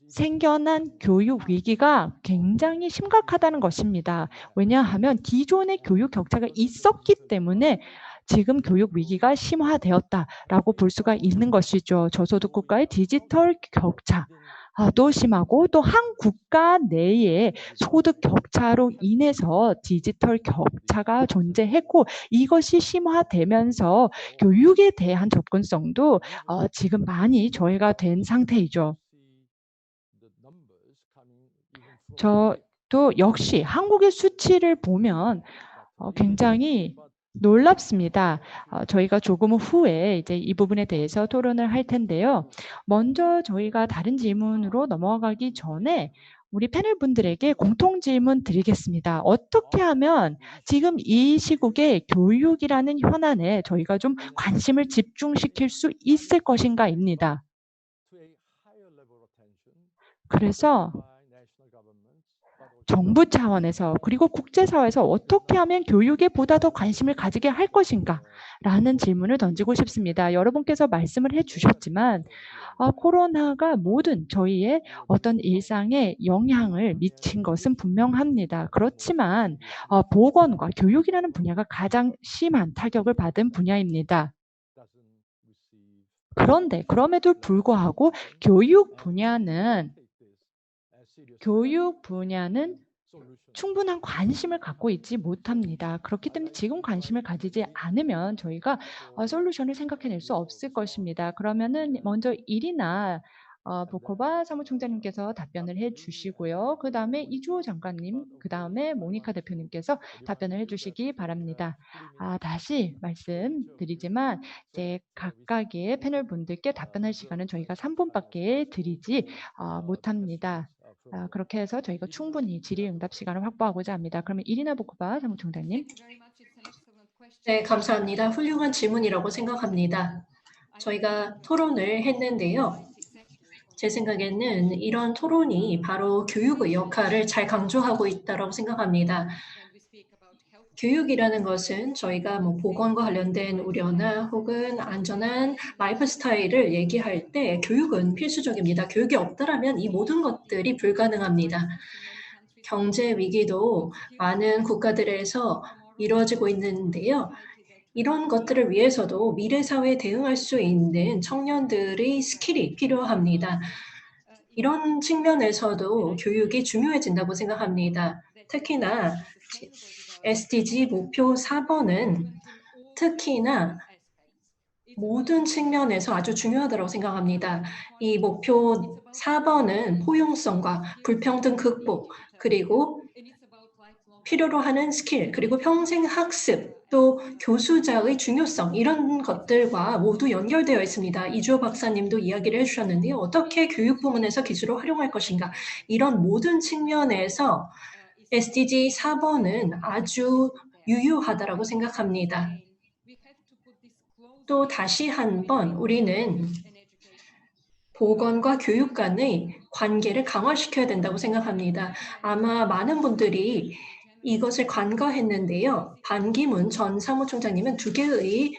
생겨난 교육 위기가 굉장히 심각하다는 것입니다. 왜냐하면 기존의 교육 격차가 있었기 때문에 지금 교육 위기가 심화되었다라고 볼 수가 있는 것이죠. 저소득 국가의 디지털 격차도 심하고 또 한 국가 내의 소득 격차로 인해서 디지털 격차가 존재했고 이것이 심화되면서 교육에 대한 접근성도 지금 많이 저해가 된 상태이죠. 저도 역시 한국의 수치를 보면 굉장히 놀랍습니다. 저희가 조금 후에 이제 이 부분에 대해서 토론을 할 텐데요. 먼저 저희가 다른 질문으로 넘어가기 전에 우리 패널 분들에게 공통 질문 드리겠습니다. 어떻게 하면 지금 이 시국에 교육이라는 현안에 저희가 좀 관심을 집중시킬 수 있을 것인가입니다. 그래서 정부 차원에서 그리고 국제사회에서 어떻게 하면 교육에 보다 더 관심을 가지게 할 것인가 라는 질문을 던지고 싶습니다. 여러분께서 말씀을 해주셨지만 코로나가 모든 저희의 어떤 일상에 영향을 미친 것은 분명합니다. 그렇지만 보건과 교육이라는 분야가 가장 심한 타격을 받은 분야입니다. 그런데 그럼에도 불구하고 교육 분야는 충분한 관심을 갖고 있지 못합니다. 그렇기 때문에 지금 관심을 가지지 않으면 저희가 솔루션을 생각해낼 수 없을 것입니다. 그러면은 먼저 이리나 보코바 사무총장님께서 답변을 해주시고요. 그 다음에 이주호 장관님, 그 다음에 모니카 대표님께서 답변을 해주시기 바랍니다. 다시 말씀드리지만 이제 각각의 패널 분들께 답변할 시간은 저희가 3분밖에 드리지 못합니다. 그렇게 해서 저희가 충분히 질의응답 시간을 확보하고자 합니다. 그러면 이리나 보코바 사무총장님. 네, 감사합니다. 훌륭한 질문이라고 생각합니다. 저희가 토론을 했는데요. 제 생각에는 이런 토론이 바로 교육의 역할을 잘 강조하고 있다고 생각합니다. 교육이라는 것은 저희가 뭐 보건과 관련된 우려나 혹은 안전한 라이프 스타일을 얘기할 때 교육은 필수적입니다. 교육이 없다라면 이 모든 것들이 불가능합니다. 경제 위기도 많은 국가들에서 이루어지고 있는데요. 이런 것들을 위해서도 미래 사회에 대응할 수 있는 청년들의 스킬이 필요합니다. 이런 측면에서도 교육이 중요해진다고 생각합니다. 특히나 SDG 목표 4번은 특히나 모든 측면에서 아주 중요하다고 생각합니다. 이 목표 4번은 포용성과 불평등 극복, 그리고 필요로 하는 스킬, 그리고 평생 학습, 또 교수자의 중요성 이런 것들과 모두 연결되어 있습니다. 이주호 박사님도 이야기를 해주셨는데요. 어떻게 교육 부문에서 기술을 활용할 것인가 이런 모든 측면에서 SDG 4번은 아주 유효하다고 생각합니다. 또 다시 한번 우리는 보건과 교육 간의 관계를 강화시켜야 된다고 생각합니다. 아마 많은 분들이 이것을 간과했는데요. 반기문 전 사무총장님은 2개의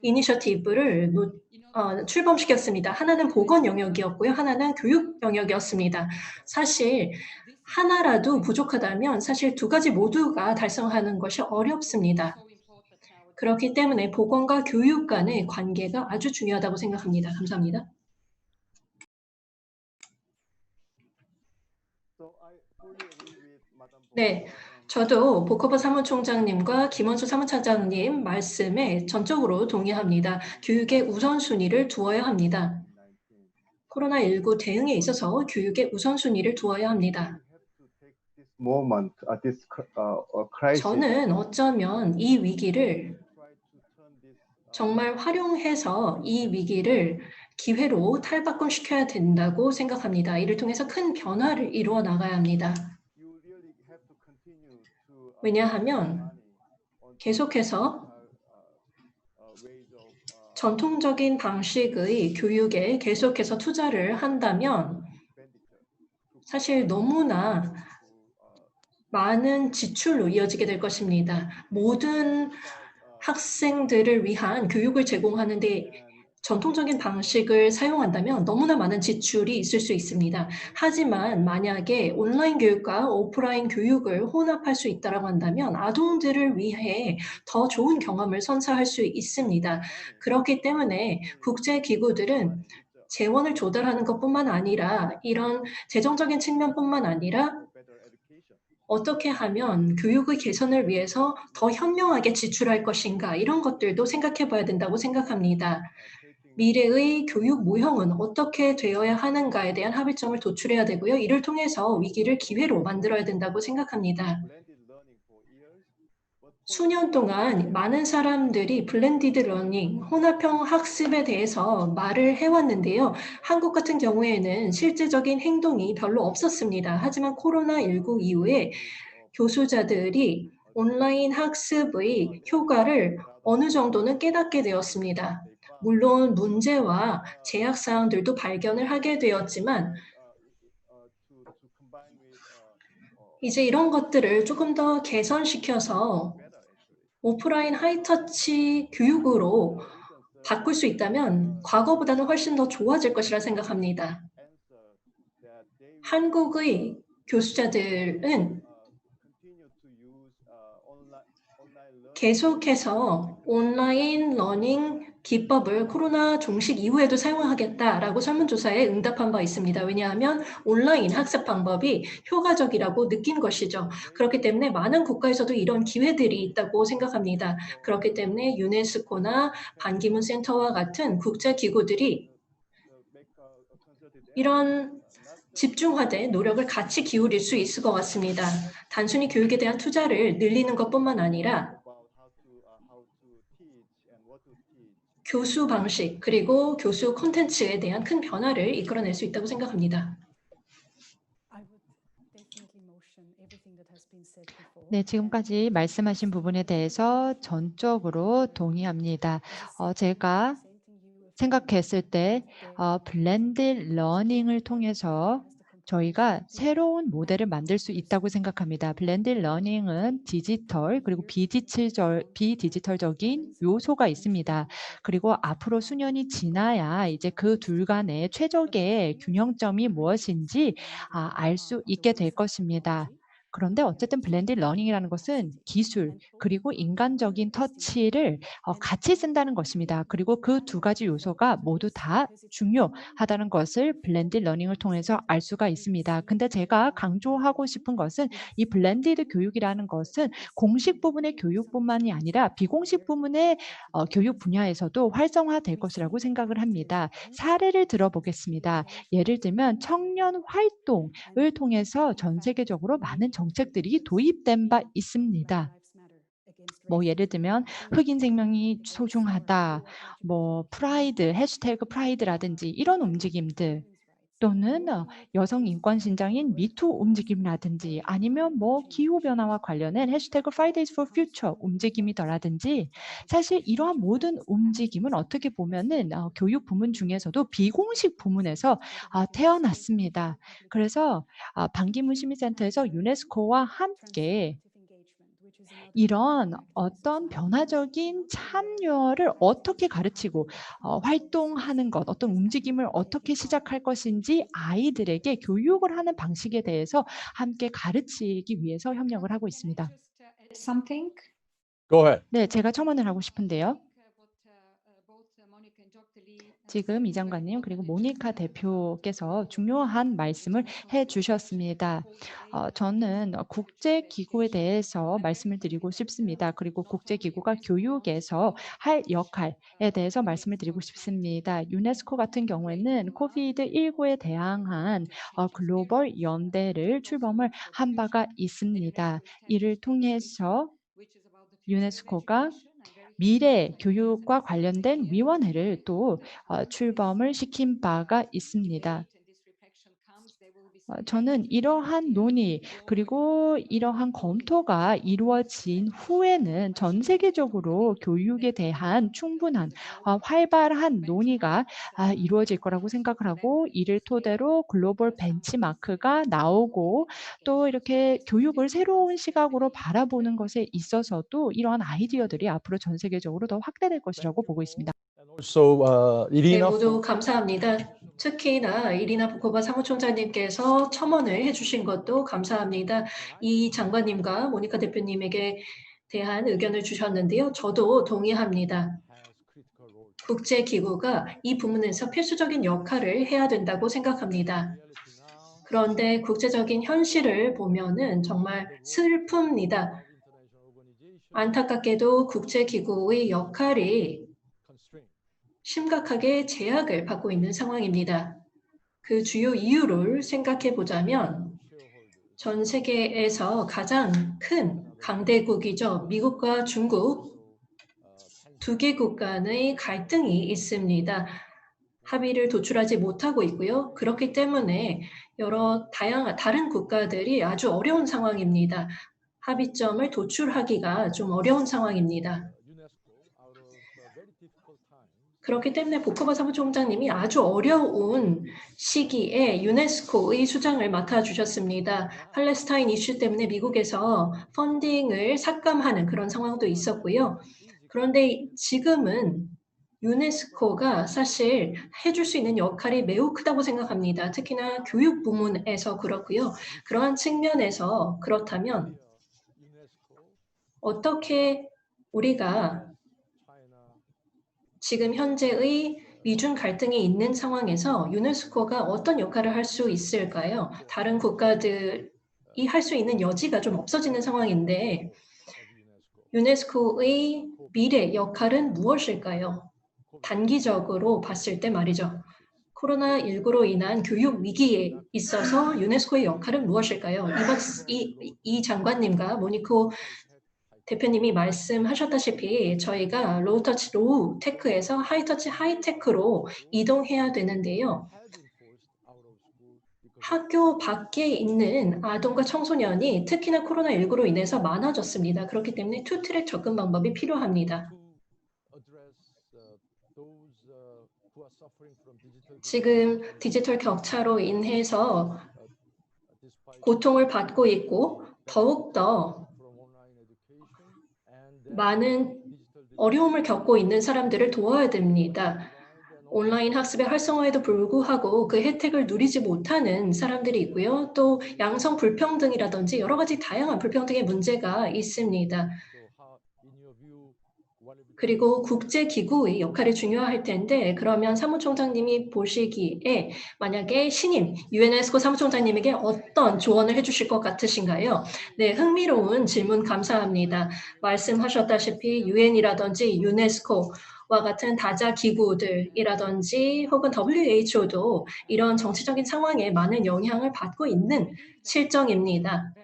이니셔티브를 출범시켰습니다. 하나는 보건 영역이었고요. 하나는 교육 영역이었습니다. 사실 하나라도 부족하다면 사실 두 가지 모두가 달성하는 것이 어렵습니다. 그렇기 때문에 보건과 교육 간의 관계가 아주 중요하다고 생각합니다. 감사합니다. 네, 저도 보커버 사무총장님과 김원수 사무차장님 말씀에 전적으로 동의합니다. 교육의 우선순위를 두어야 합니다. 코로나19 대응에 있어서 교육의 우선순위를 두어야 합니다. 저는 어쩌면 이 위기를 정말 활용해서 이 위기를 기회로 탈바꿈시켜야 된다고 생각합니다. 이를 통해서 큰 변화를 이루어 나가야 합니다. 왜냐하면 계속해서 전통적인 방식의 교육에 계속해서 투자를 한다면 사실 너무나 많은 지출로 이어지게 될 것입니다. 모든 학생들을 위한 교육을 제공하는 데 전통적인 방식을 사용한다면 너무나 많은 지출이 있을 수 있습니다. 하지만 만약에 온라인 교육과 오프라인 교육을 혼합할 수 있다고 한다면 아동들을 위해 더 좋은 경험을 선사할 수 있습니다. 그렇기 때문에 국제기구들은 재원을 조달하는 것뿐만 아니라 이런 재정적인 측면뿐만 아니라 어떻게 하면 교육의 개선을 위해서 더 현명하게 지출할 것인가 이런 것들도 생각해 봐야 된다고 생각합니다. 미래의 교육 모형은 어떻게 되어야 하는가에 대한 합의점을 도출해야 되고요. 이를 통해서 위기를 기회로 만들어야 된다고 생각합니다. 수년 동안 많은 사람들이 블렌디드 러닝, 혼합형 학습에 대해서 말을 해왔는데요. 한국 같은 경우에는 실제적인 행동이 별로 없었습니다. 하지만 코로나19 이후에 교수자들이 온라인 학습의 효과를 어느 정도는 깨닫게 되었습니다. 물론 문제와 제약 사항들도 발견을 하게 되었지만 이제 이런 것들을 조금 더 개선시켜서 오프라인 하이터치 교육으로 바꿀 수 있다면 과거보다는 훨씬 더 좋아질 것이라 생각합니다. 한국의 교수자들은 계속해서 온라인 러닝 기법을 코로나 종식 이후에도 사용하겠다라고 설문조사에 응답한 바 있습니다. 왜냐하면 온라인 학습 방법이 효과적이라고 느낀 것이죠. 그렇기 때문에 많은 국가에서도 이런 기회들이 있다고 생각합니다. 그렇기 때문에 유네스코나 반기문 센터와 같은 국제기구들이 이런 집중화된 노력을 같이 기울일 수 있을 것 같습니다. 단순히 교육에 대한 투자를 늘리는 것뿐만 아니라 교수 방식 그리고 교수 콘텐츠에 대한 큰 변화를 이끌어낼 수 있다고 생각합니다. 네, 지금까지 말씀하신 부분에 대해서 전적으로 동의합니다. 제가 생각했을 때 블렌드 러닝을 통해서 저희가 새로운 모델을 만들 수 있다고 생각합니다. 블렌드 러닝은 디지털 그리고 비디지털적인 요소가 있습니다. 그리고 앞으로 수년이 지나야 이제 그 둘 간의 최적의 균형점이 무엇인지 알 수 있게 될 것입니다. 그런데 어쨌든 블렌드 러닝이라는 것은 기술 그리고 인간적인 터치를 같이 쓴다는 것입니다. 그리고 그 두 가지 요소가 모두 다 중요하다는 것을 블렌드 러닝을 통해서 알 수가 있습니다. 근데 제가 강조하고 싶은 것은 이 블렌디드 교육이라는 것은 공식 부분의 교육뿐만이 아니라 비공식 부분의 교육 분야에서도 활성화될 것이라고 생각을 합니다. 사례를 들어보겠습니다. 예를 들면 청년 활동을 통해서 전 세계적으로 많은 정책들이 도입된 바 있습니다. 뭐 예를 들면 흑인 생명이 소중하다, 뭐 프라이드, 해시태그 프라이드라든지 이런 움직임들 또는 여성 인권 신장인 미투 움직임이라든지 아니면 뭐 기후 변화와 관련된 해시태그 Fridays for Future 움직임이더라든지 사실 이러한 모든 움직임은 어떻게 보면은 교육 부문 중에서도 비공식 부문에서 태어났습니다. 그래서 반기문 시민센터에서 유네스코와 함께 이런 어떤 변화적인 참여를 어떻게 가르치고 활동하는 것, 어떤 움직임을 어떻게 시작할 것인지 아이들에게 교육을 하는 방식에 대해서 함께 가르치기 위해서 협력을 하고 있습니다. Something? Go ahead. 네, 제가 첨언을 하고 싶은데요. 지금 이 장관님 그리고 모니카 대표께서 중요한 말씀을 해주셨습니다. 저는 국제기구에 대해서 말씀을 드리고 싶습니다. 그리고 국제기구가 교육에서 할 역할에 대해서 말씀을 드리고 싶습니다. 유네스코 같은 경우에는 코비드-19에 대항한 글로벌 연대를 출범을 한 바가 있습니다. 이를 통해서 유네스코가 미래 교육과 관련된 위원회를 또 출범을 시킨 바가 있습니다. 저는 이러한 논의 그리고 이러한 검토가 이루어진 후에는 전 세계적으로 교육에 대한 충분한 활발한 논의가 이루어질 거라고 생각을 하고 이를 토대로 글로벌 벤치마크가 나오고 또 이렇게 교육을 새로운 시각으로 바라보는 것에 있어서도 이러한 아이디어들이 앞으로 전 세계적으로 더 확대될 것이라고 보고 있습니다. And also, 네, Irina. 모두 감사합니다. 특히나 이리나 부코바 사무총장님께서 첨언을 해주신 것도 감사합니다. 이 장관님과 모니카 대표님에게 대한 의견을 주셨는데요. 저도 동의합니다. 국제기구가 이 부분에서 필수적인 역할을 해야 된다고 생각합니다. 그런데 국제적인 현실을 보면은 정말 슬픕니다. 안타깝게도 국제기구의 역할이 심각하게 제약을 받고 있는 상황입니다. 그 주요 이유를 생각해 보자면 전 세계에서 가장 큰 강대국이죠. 미국과 중국 두 개국 간의 갈등이 있습니다. 합의를 도출하지 못하고 있고요. 그렇기 때문에 여러 다양한 다른 국가들이 아주 어려운 상황입니다. 합의점을 도출하기가 좀 어려운 상황입니다. 그렇기 때문에 보코바 사무총장님이 아주 어려운 시기에 유네스코의 수장을 맡아주셨습니다. 팔레스타인 이슈 때문에 미국에서 펀딩을 삭감하는 그런 상황도 있었고요. 그런데 지금은 유네스코가 사실 해줄 수 있는 역할이 매우 크다고 생각합니다. 특히나 교육 부문에서 그렇고요. 그러한 측면에서 그렇다면 어떻게 우리가 지금 현재의 미중 갈등이 있는 상황에서 유네스코가 어떤 역할을 할 수 있을까요? 다른 국가들이 할 수 있는 여지가 좀 없어지는 상황인데 유네스코의 미래 역할은 무엇일까요? 단기적으로 봤을 때 말이죠. 코로나19로 인한 교육 위기에 있어서 유네스코의 역할은 무엇일까요? 이 장관님과 모니코 대표님이 말씀하셨다시피 저희가 로우터치 로우테크에서 하이터치 하이테크로 이동해야 되는데요. 학교 밖에 있는 아동과 청소년이 특히나 코로나19로 인해서 많아졌습니다. 그렇기 때문에 투트랙 접근 방법이 필요합니다. 지금 디지털 격차로 인해서 고통을 받고 있고 더욱더 많은 어려움을 겪고 있는 사람들을 도와야 됩니다. 온라인 학습의 활성화에도 불구하고 그 혜택을 누리지 못하는 사람들이 있고요. 또 양성 불평등이라든지 여러 가지 다양한 불평등의 문제가 있습니다. 그리고 국제기구의 역할이 중요할 텐데 그러면 사무총장님이 보시기에 만약에 신임 유네스코 사무총장님에게 어떤 조언을 해주실 것 같으신가요? 네, 흥미로운 질문 감사합니다. 말씀하셨다시피 유엔이라든지 유네스코와 같은 다자 기구들이라든지 혹은 WHO도 이런 정치적인 상황에 많은 영향을 받고 있는 실정입니다.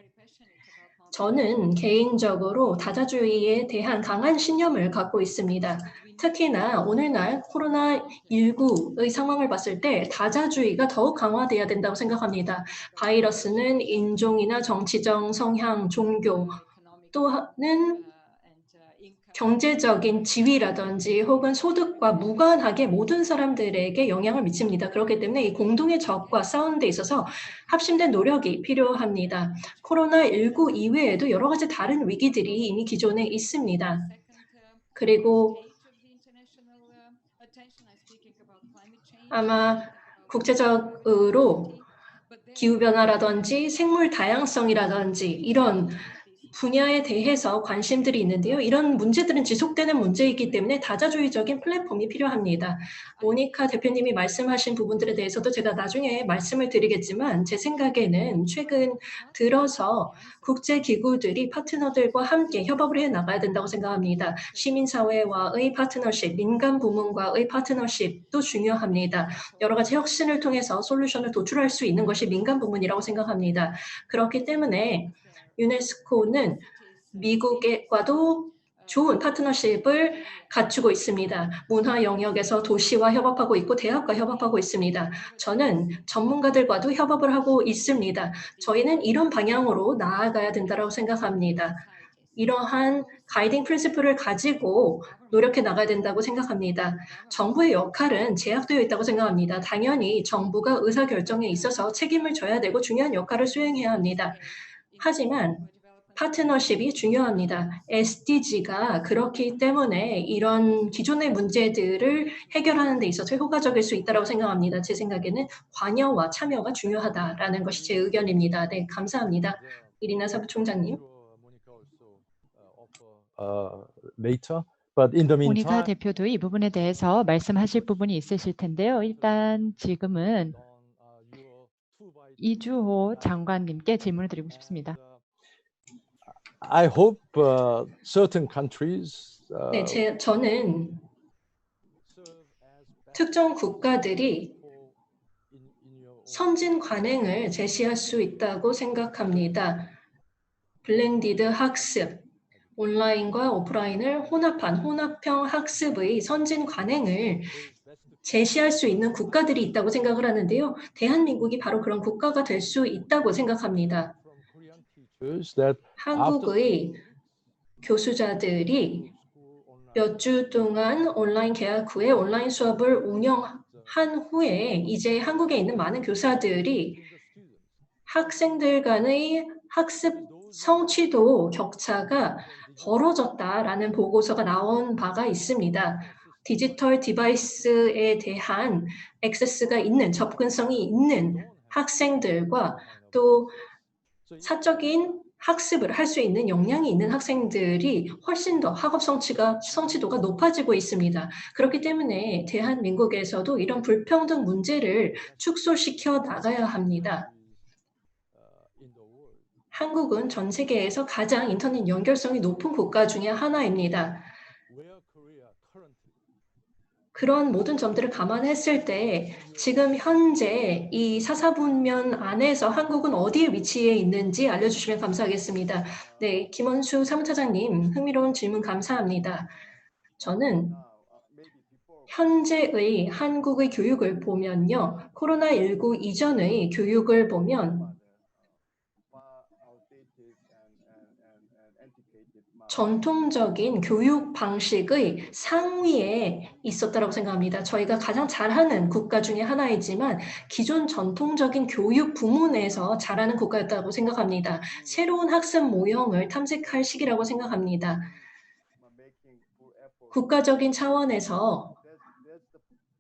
저는 개인적으로 다자주의에 대한 강한 신념을 갖고 있습니다. 특히나 오늘날 코로나19의 상황을 봤을 때 다자주의가 더욱 강화돼야 된다고 생각합니다. 바이러스는 인종이나 정치적 성향, 종교 또는 경제적인 지위라든지 혹은 소득과 무관하게 모든 사람들에게 영향을 미칩니다. 그렇기 때문에 이 공동의 적과 싸우는 데 있어서 합심된 노력이 필요합니다. 코로나19 이외에도 여러 가지 다른 위기들이 이미 기존에 있습니다. 그리고 아마 국제적으로 기후변화라든지 생물 다양성이라든지 이런 분야에 대해서 관심들이 있는데요. 이런 문제들은 지속되는 문제이기 때문에 다자주의적인 플랫폼이 필요합니다. 모니카 대표님이 말씀하신 부분들에 대해서도 제가 나중에 말씀을 드리겠지만 제 생각에는 최근 들어서 국제기구들이 파트너들과 함께 협업을 해 나가야 된다고 생각합니다. 시민사회와의 파트너십, 민간 부문과의 파트너십도 중요합니다. 여러 가지 혁신을 통해서 솔루션을 도출할 수 있는 것이 민간 부문이라고 생각합니다. 그렇기 때문에 유네스코는 미국과도 좋은 파트너십을 갖추고 있습니다. 문화 영역에서 도시와 협업하고 있고 대학과 협업하고 있습니다. 저는 전문가들과도 협업을 하고 있습니다. 저희는 이런 방향으로 나아가야 된다고 생각합니다. 이러한 가이딩 프린시플을 가지고 노력해 나가야 된다고 생각합니다. 정부의 역할은 제약되어 있다고 생각합니다. 당연히 정부가 의사결정에 있어서 책임을 져야 되고 중요한 역할을 수행해야 합니다. 하지만 파트너십이 중요합니다. SDG가 그렇기 때문에 이런 기존의 문제들을 해결하는 데 있어서 효과적일 수 있다고 생각합니다. 제 생각에는 관여와 참여가 중요하다라는 것이 제 의견입니다. 네, 감사합니다. 이리나 사부총장님. later, but in the 모니카 meantime, 대표도 이 부분에 대해서 말씀하실 부분이 있으실 텐데요. 일단 지금은 이주호 장관님께 질문을 드리고 싶습니다. I hope certain countries 네, 저는 특정 국가들이 선진 관행을 제시할 수 있다고 생각합니다. 블렌디드 학습, 온라인과 오프라인을 혼합한 혼합형 학습의 선진 관행을 제시할 수 있는 국가들이 있다고 생각을 하는데요. 대한민국이 바로 그런 국가가 될 수 있다고 생각합니다. 한국의 교수자들이 몇 주 동안 온라인 개학 후에 온라인 수업을 운영한 후에 이제 한국에 있는 많은 교사들이 학생들 간의 학습 성취도 격차가 벌어졌다라는 보고서가 나온 바가 있습니다. 디지털 디바이스에 대한 액세스가 있는, 접근성이 있는 학생들과 또 사적인 학습을 할 수 있는 역량이 있는 학생들이 훨씬 더 학업 성취도가 높아지고 있습니다. 그렇기 때문에 대한민국에서도 이런 불평등 문제를 축소시켜 나가야 합니다. 한국은 전 세계에서 가장 인터넷 연결성이 높은 국가 중에 하나입니다. 그런 모든 점들을 감안했을 때 지금 현재 이 사사분면 안에서 한국은 어디에 위치해 있는지 알려주시면 감사하겠습니다. 네, 김원수 사무차장님, 흥미로운 질문 감사합니다. 저는 현재의 한국의 교육을 보면요. 코로나19 이전의 교육을 보면 전통적인 교육 방식의 상위에 있었다고 생각합니다. 저희가 가장 잘하는 국가 중에 하나이지만 기존 전통적인 교육 부문에서 잘하는 국가였다고 생각합니다. 새로운 학습 모형을 탐색할 시기라고 생각합니다. 국가적인 차원에서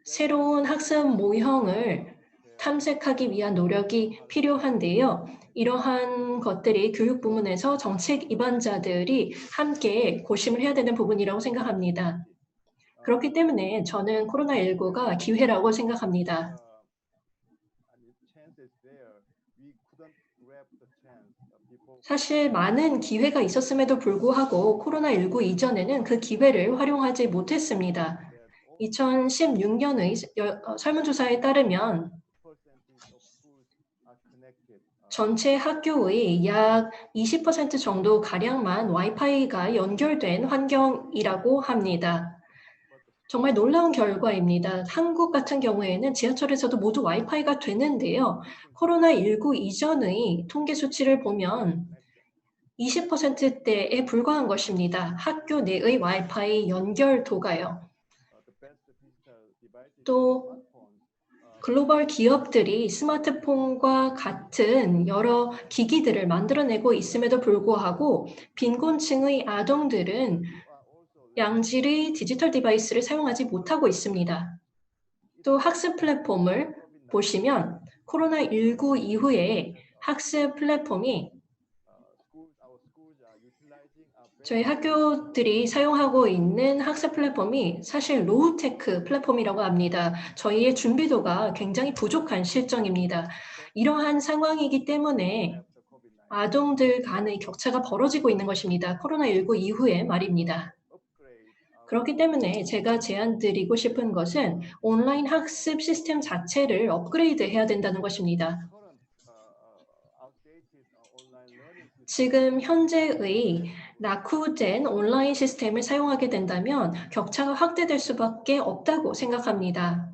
새로운 학습 모형을 탐색하기 위한 노력이 필요한데요. 이러한 것들이 교육 부문에서 정책 입안자들이 함께 고심을 해야 되는 부분이라고 생각합니다. 그렇기 때문에 저는 코로나19가 기회라고 생각합니다. 사실 많은 기회가 있었음에도 불구하고 코로나19 이전에는 그 기회를 활용하지 못했습니다. 2016년의 설문조사에 따르면 전체 학교의 약 20% 정도 가량만 와이파이가 연결된 환경이라고 합니다. 정말 놀라운 결과입니다. 한국 같은 경우에는 지하철에서도 모두 와이파이가 되는데요. 코로나19 이전의 통계 수치를 보면 20%대에 불과한 것입니다. 학교 내의 와이파이 연결도가요. 또 글로벌 기업들이 스마트폰과 같은 여러 기기들을 만들어내고 있음에도 불구하고 빈곤층의 아동들은 양질의 디지털 디바이스를 사용하지 못하고 있습니다. 또 학습 플랫폼을 보시면 코로나19 이후에 학습 플랫폼이 저희 학교들이 사용하고 있는 학습 플랫폼이 사실 로우테크 플랫폼이라고 합니다. 저희의 준비도가 굉장히 부족한 실정입니다. 이러한 상황이기 때문에 아동들 간의 격차가 벌어지고 있는 것입니다. 코로나19 이후에 말입니다. 그렇기 때문에 제가 제안드리고 싶은 것은 온라인 학습 시스템 자체를 업그레이드해야 된다는 것입니다. 지금 현재의 낙후된 온라인 시스템을 사용하게 된다면 격차가 확대될 수밖에 없다고 생각합니다.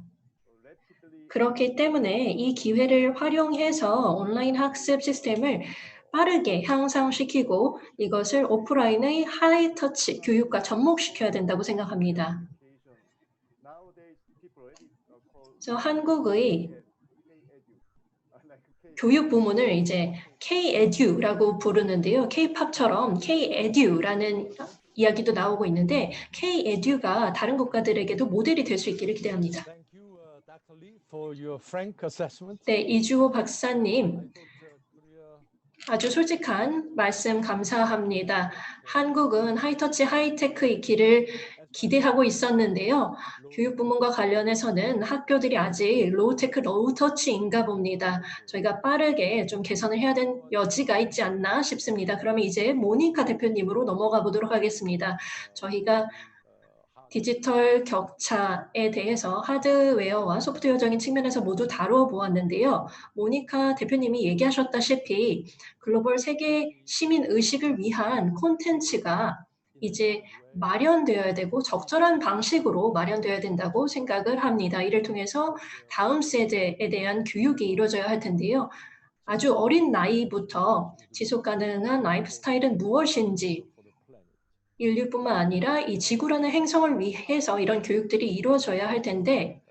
그렇기 때문에 이 기회를 활용해서 온라인 학습 시스템을 빠르게 향상시키고 이것을 오프라인의 하이터치 교육과 접목시켜야 된다고 생각합니다. 한국의 교육 부문을 이제 K-EDU라고 부르는데요. K-팝처럼 K-EDU라는 이야기도 나오고 있는데 K-EDU가 다른 국가들에게도 모델이 될 수 있기를 기대합니다. 네, 이주호 박사님, 아주 솔직한 말씀 감사합니다. 한국은 하이터치 하이테크의 길을 기대하고 있었는데요. 교육 부문과 관련해서는 학교들이 아직 로우테크 로우터치인가 봅니다. 저희가 빠르게 좀 개선을 해야 되는 여지가 있지 않나 싶습니다. 그러면 이제 모니카 대표님으로 넘어가 보도록 하겠습니다. 저희가 디지털 격차에 대해서 하드웨어와 소프트웨어적인 측면에서 모두 다루어 보았는데요. 모니카 대표님이 얘기하셨다시피 글로벌 세계 시민 의식을 위한 콘텐츠가 이제 마련되어야 되고 적절한 방식으로 마련되어야 된다고 생각을 합니다. 이를 통해서 다음 세대에 대한 교육이 이루어져야 할 텐데요. 아주 어린 나이부터 지속 가능한 라이프 스타일은 무엇인지 인류뿐만 아니라 이 지구라는 행성을 위해서 이런 교육들이 이루어져야 할 텐데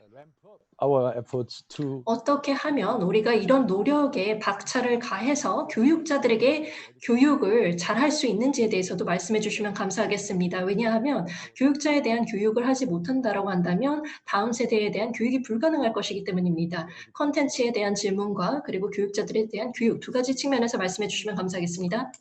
어떻게 하면 우리가 이런 노력에 박차를 가해서 교육자들에게 교육을 잘할 수 있는지에 대해서도 말씀해 주시면 감사하겠습니다. 왜냐하면 교육자에 대한 교육을 하지 못한다라고 한다면 다음 세대에 대한 교육이 불가능할 것이기 때문입니다. 컨텐츠에 대한 질문과 그리고 교육자들에 대한 교육 두 가지 측면에서 말씀해 주시면 감사하겠습니다.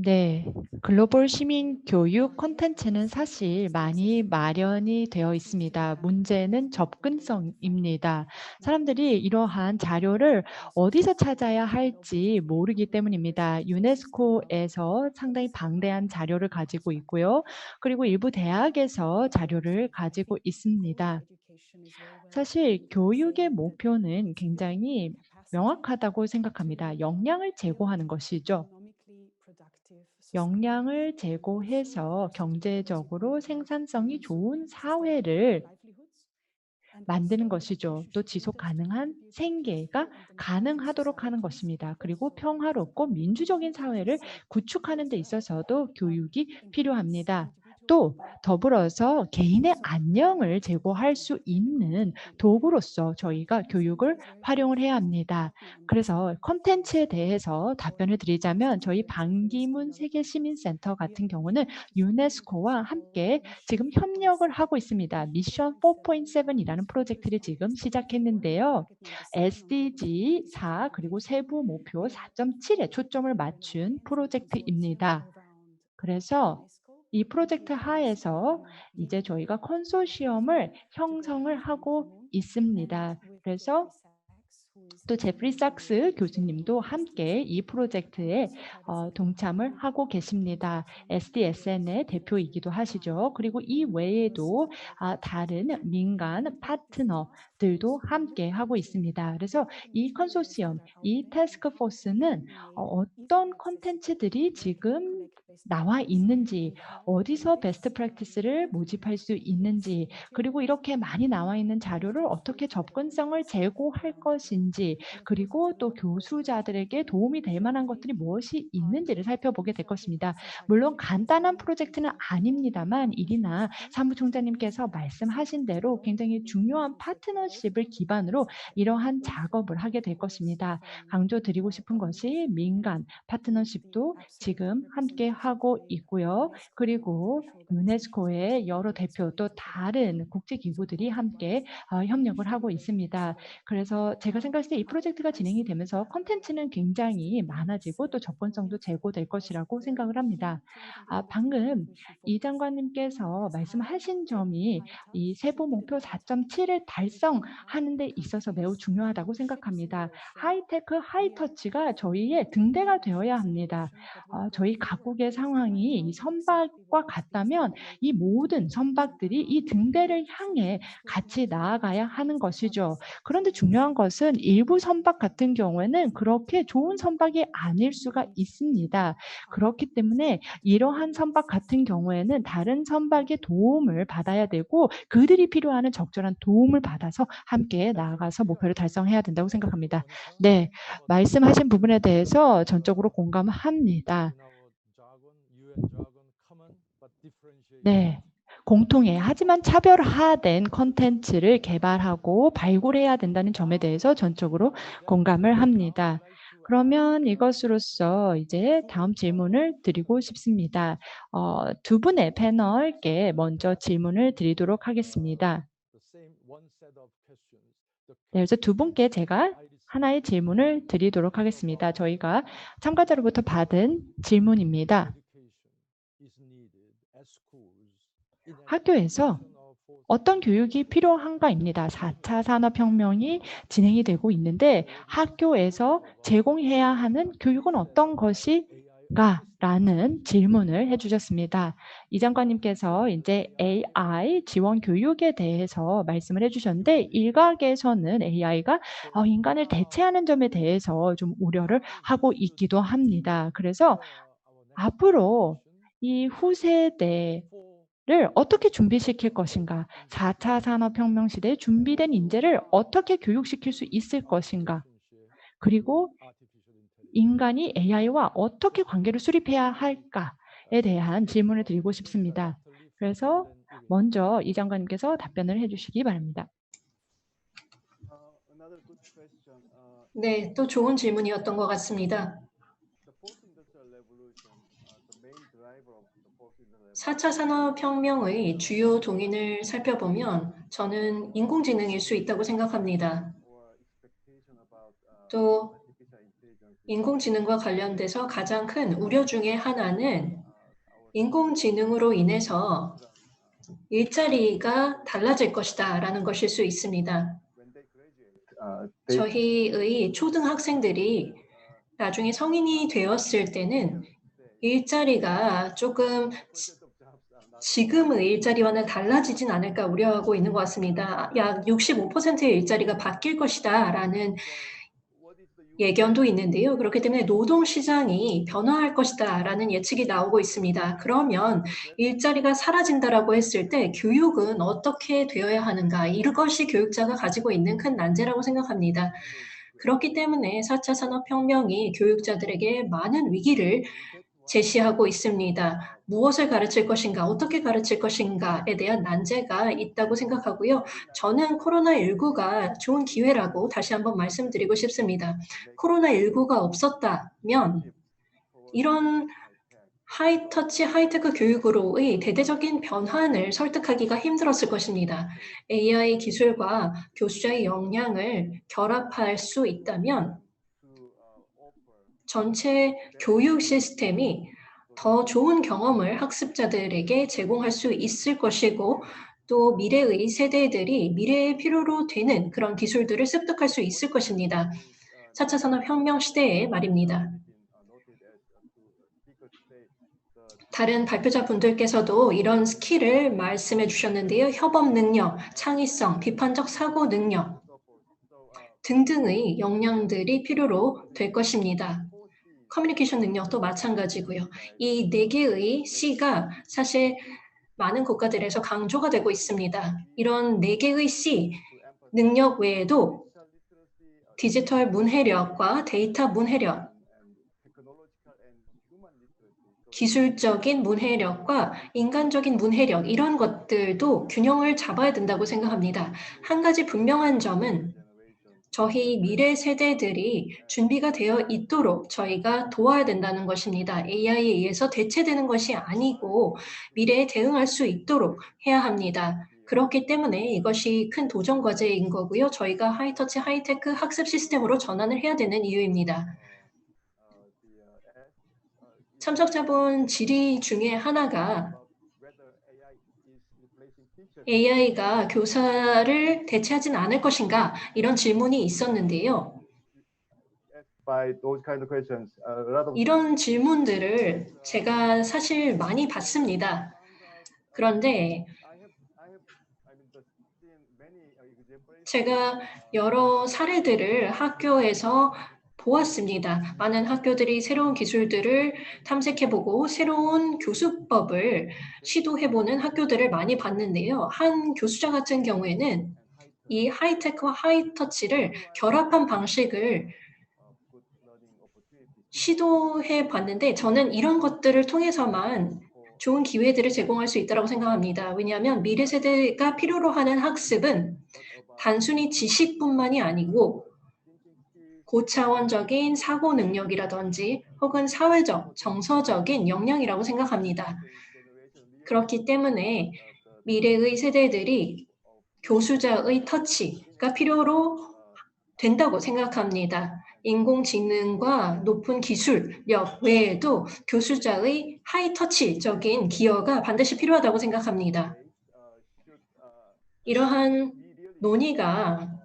네, 글로벌 시민 교육 콘텐츠는 사실 많이 마련이 되어 있습니다. 문제는 접근성입니다. 사람들이 이러한 자료를 어디서 찾아야 할지 모르기 때문입니다. 유네스코에서 상당히 방대한 자료를 가지고 있고요. 그리고 일부 대학에서 자료를 가지고 있습니다. 사실 교육의 목표는 굉장히 명확하다고 생각합니다. 역량을 제고하는 것이죠. 역량을 제고해서 경제적으로 생산성이 좋은 사회를 만드는 것이죠. 또 지속 가능한 생계가 가능하도록 하는 것입니다. 그리고 평화롭고 민주적인 사회를 구축하는 데 있어서도 교육이 필요합니다. 또 더불어서 개인의 안녕을 제고할 수 있는 도구로서 저희가 교육을 활용을 해야 합니다. 그래서 콘텐츠에 대해서 답변을 드리자면 저희 반기문 세계시민센터 같은 경우는 유네스코와 함께 지금 협력을 하고 있습니다. 미션 4.7이라는 프로젝트를 지금 시작했는데요. SDG 4 그리고 세부 목표 4.7에 초점을 맞춘 프로젝트입니다. 그래서 이 프로젝트 하에서 이제 저희가 컨소시엄을 형성을 하고 있습니다. 그래서 또 제프리 삭스 교수님도 함께 이 프로젝트에 동참을 하고 계십니다. SDSN의 대표이기도 하시죠. 그리고 이 외에도 다른 민간 파트너들도 함께 하고 있습니다. 그래서 이 컨소시엄, 이 태스크포스는 어떤 콘텐츠들이 지금 나와 있는지, 어디서 베스트 프랙티스를 모집할 수 있는지, 그리고 이렇게 많이 나와 있는 자료를 어떻게 접근성을 제고할 것인지, 그리고 또 교수자들에게 도움이 될 만한 것들이 무엇이 있는지를 살펴보게 될 것입니다. 물론 간단한 프로젝트는 아닙니다만 이리나 사무총장님께서 말씀하신 대로 굉장히 중요한 파트너십을 기반으로 이러한 작업을 하게 될 것입니다. 강조드리고 싶은 것이 민간 파트너십도 지금 함께 하고 있고요. 그리고 유네스코의 여러 대표 또 다른 국제기구들이 함께 협력을 하고 있습니다. 그래서 제가 생각했을 때 이 프로젝트가 진행이 되면서 콘텐츠는 굉장히 많아지고 또 접근성도 제고될 것이라고 생각을 합니다. 방금 이 장관님께서 말씀하신 점이 이 세부 목표 4.7을 달성하는 데 있어서 매우 중요하다고 생각합니다. 하이테크, 하이터치가 저희의 등대가 되어야 합니다. 저희 각국의 상황이 이 선박과 같다면 이 모든 선박들이 이 등대를 향해 같이 나아가야 하는 것이죠. 그런데 중요한 것은 일부 선박 같은 경우에는 그렇게 좋은 선박이 아닐 수가 있습니다. 그렇기 때문에 이러한 선박 같은 경우에는 다른 선박의 도움을 받아야 되고 그들이 필요하는 적절한 도움을 받아서 함께 나아가서 목표를 달성해야 된다고 생각합니다. 네, 말씀하신 부분에 대해서 전적으로 공감합니다. 네. 공통해 하지만 차별화된 콘텐츠를 개발하고 발굴해야 된다는 점에 대해서 전적으로 공감을 합니다. 그러면 이것으로써 이제 다음 질문을 드리고 싶습니다. 두 분의 패널께 먼저 질문을 드리도록 하겠습니다. 네, 그래서 두 분께 제가 하나의 질문을 드리도록 하겠습니다. 저희가 참가자로부터 받은 질문입니다. 학교에서 어떤 교육이 필요한가입니다. 4차 산업혁명이 진행이 되고 있는데 학교에서 제공해야 하는 교육은 어떤 것인가? 라는 질문을 해주셨습니다. 이 장관님께서 이제 AI 지원 교육에 대해서 말씀을 해주셨는데 일각에서는 AI가 인간을 대체하는 점에 대해서 좀 우려를 하고 있기도 합니다. 그래서 앞으로 이 후세대 를 어떻게 준비시킬 것인가? 4차 산업혁명 시대에 준비된 인재를 어떻게 교육시킬 수 있을 것인가? 그리고 인간이 AI와 어떻게 관계를 수립해야 할까에 대한 질문을 드리고 싶습니다. 그래서 먼저 이 장관님께서 답변을 해주시기 바랍니다. 네, 또 좋은 질문이었던 것 같습니다. 4차 산업혁명의 주요 동인을 살펴보면 저는 인공지능일 수 있다고 생각합니다. 또 인공지능과 관련돼서 가장 큰 우려 중에 하나는 인공지능으로 인해서 일자리가 달라질 것이다 라는 것일 수 있습니다. 저희의 초등학생들이 나중에 성인이 되었을 때는 일자리가 조금 지금의 일자리와는 달라지진 않을까 우려하고 있는 것 같습니다. 약 65%의 일자리가 바뀔 것이다 라는 예견도 있는데요. 그렇기 때문에 노동시장이 변화할 것이다 라는 예측이 나오고 있습니다. 그러면 일자리가 사라진다라고 했을 때 교육은 어떻게 되어야 하는가? 이것이 교육자가 가지고 있는 큰 난제라고 생각합니다. 그렇기 때문에 4차 산업혁명이 교육자들에게 많은 위기를 제시하고 있습니다. 무엇을 가르칠 것인가, 어떻게 가르칠 것인가에 대한 난제가 있다고 생각하고요. 저는 코로나19가 좋은 기회라고 다시 한번 말씀드리고 싶습니다. 코로나19가 없었다면 이런 하이터치, 하이테크 교육으로의 대대적인 변환을 설득하기가 힘들었을 것입니다. AI 기술과 교수자의 역량을 결합할 수 있다면 전체 교육 시스템이 더 좋은 경험을 학습자들에게 제공할 수 있을 것이고 또 미래의 세대들이 미래에 필요로 되는 그런 기술들을 습득할 수 있을 것입니다. 4차 산업혁명 시대에 말입니다. 다른 발표자분들께서도 이런 스킬을 말씀해 주셨는데요. 협업 능력, 창의성, 비판적 사고 능력 등등의 역량들이 필요로 될 것입니다. 커뮤니케이션 능력도 마찬가지고요. 이 네 개의 C가 사실 많은 국가들에서 강조가 되고 있습니다. 이런 네 개의 C 능력 외에도 디지털 문해력과 데이터 문해력, 기술적인 문해력과 인간적인 문해력 이런 것들도 균형을 잡아야 된다고 생각합니다. 한 가지 분명한 점은 저희 미래 세대들이 준비가 되어 있도록 저희가 도와야 된다는 것입니다. AI에 의해서 대체되는 것이 아니고 미래에 대응할 수 있도록 해야 합니다. 그렇기 때문에 이것이 큰 도전 과제인 거고요. 저희가 하이터치 하이테크 학습 시스템으로 전환을 해야 되는 이유입니다. 참석자분 질의 중에 하나가 AI가 교사를 대체하진 않을 것인가 이런 질문이 있었는데요. 이런 질문들을 제가 사실 많이 받습니다. 그런데 제가 여러 사례들을 학교에서 보았습니다. 많은 학교들이 새로운 기술들을 탐색해보고 새로운 교수법을 시도해보는 학교들을 많이 봤는데요. 한 교수자 같은 경우에는 이 하이테크와 하이터치를 결합한 방식을 시도해 봤는데 저는 이런 것들을 통해서만 좋은 기회들을 제공할 수 있다고 생각합니다. 왜냐하면 미래 세대가 필요로 하는 학습은 단순히 지식뿐만이 아니고 고차원적인 사고 능력이라든지 혹은 사회적, 정서적인 역량이라고 생각합니다. 그렇기 때문에 미래의 세대들이 교수자의 터치가 필요로 된다고 생각합니다. 인공지능과 높은 기술력 외에도 교수자의 하이터치적인 기여가 반드시 필요하다고 생각합니다. 이러한 논의가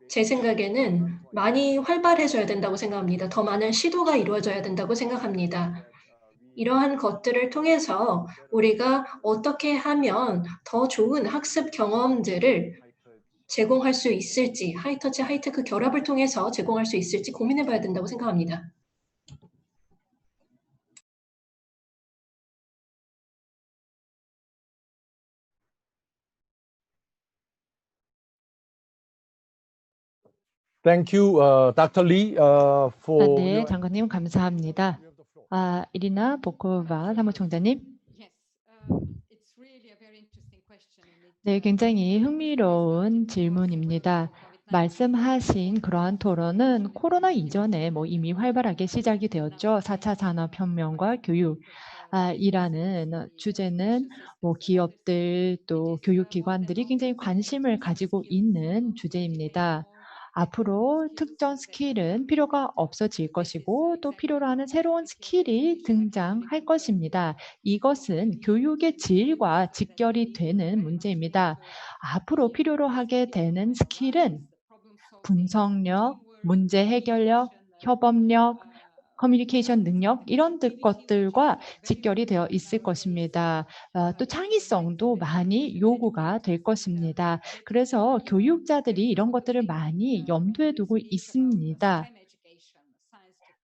제 생각에는 많이 활발해져야 된다고 생각합니다. 더 많은 시도가 이루어져야 된다고 생각합니다. 이러한 것들을 통해서 우리가 어떻게 하면 더 좋은 학습 경험들을 제공할 수 있을지, 하이터치, 하이테크 결합을 통해서 제공할 수 있을지 고민해 봐야 된다고 생각합니다. Thank you, Dr. Lee, for 네, your 장관님 감사합니다. 이리나 보코바 사무총장님. 네, 굉장히 흥미로운 질문입니다. 말씀하신 그러한 토론은 코로나 이전에 이미 활발하게 시작이 되었죠. 4차 산업혁명과 교육. 이라는 주제는 기업들 또 교육기관들이 굉장히 관심을 가지고 있는 주제입니다. 앞으로 특정 스킬은 필요가 없어질 것이고 또 필요로 하는 새로운 스킬이 등장할 것입니다. 이것은 교육의 질과 직결이 되는 문제입니다. 앞으로 필요로 하게 되는 스킬은 분석력, 문제 해결력, 협업력, 커뮤니케이션 능력 이런 것들과 직결이 되어 있을 것입니다. 또 창의성도 많이 요구가 될 것입니다. 그래서 교육자들이 이런 것들을 많이 염두에 두고 있습니다.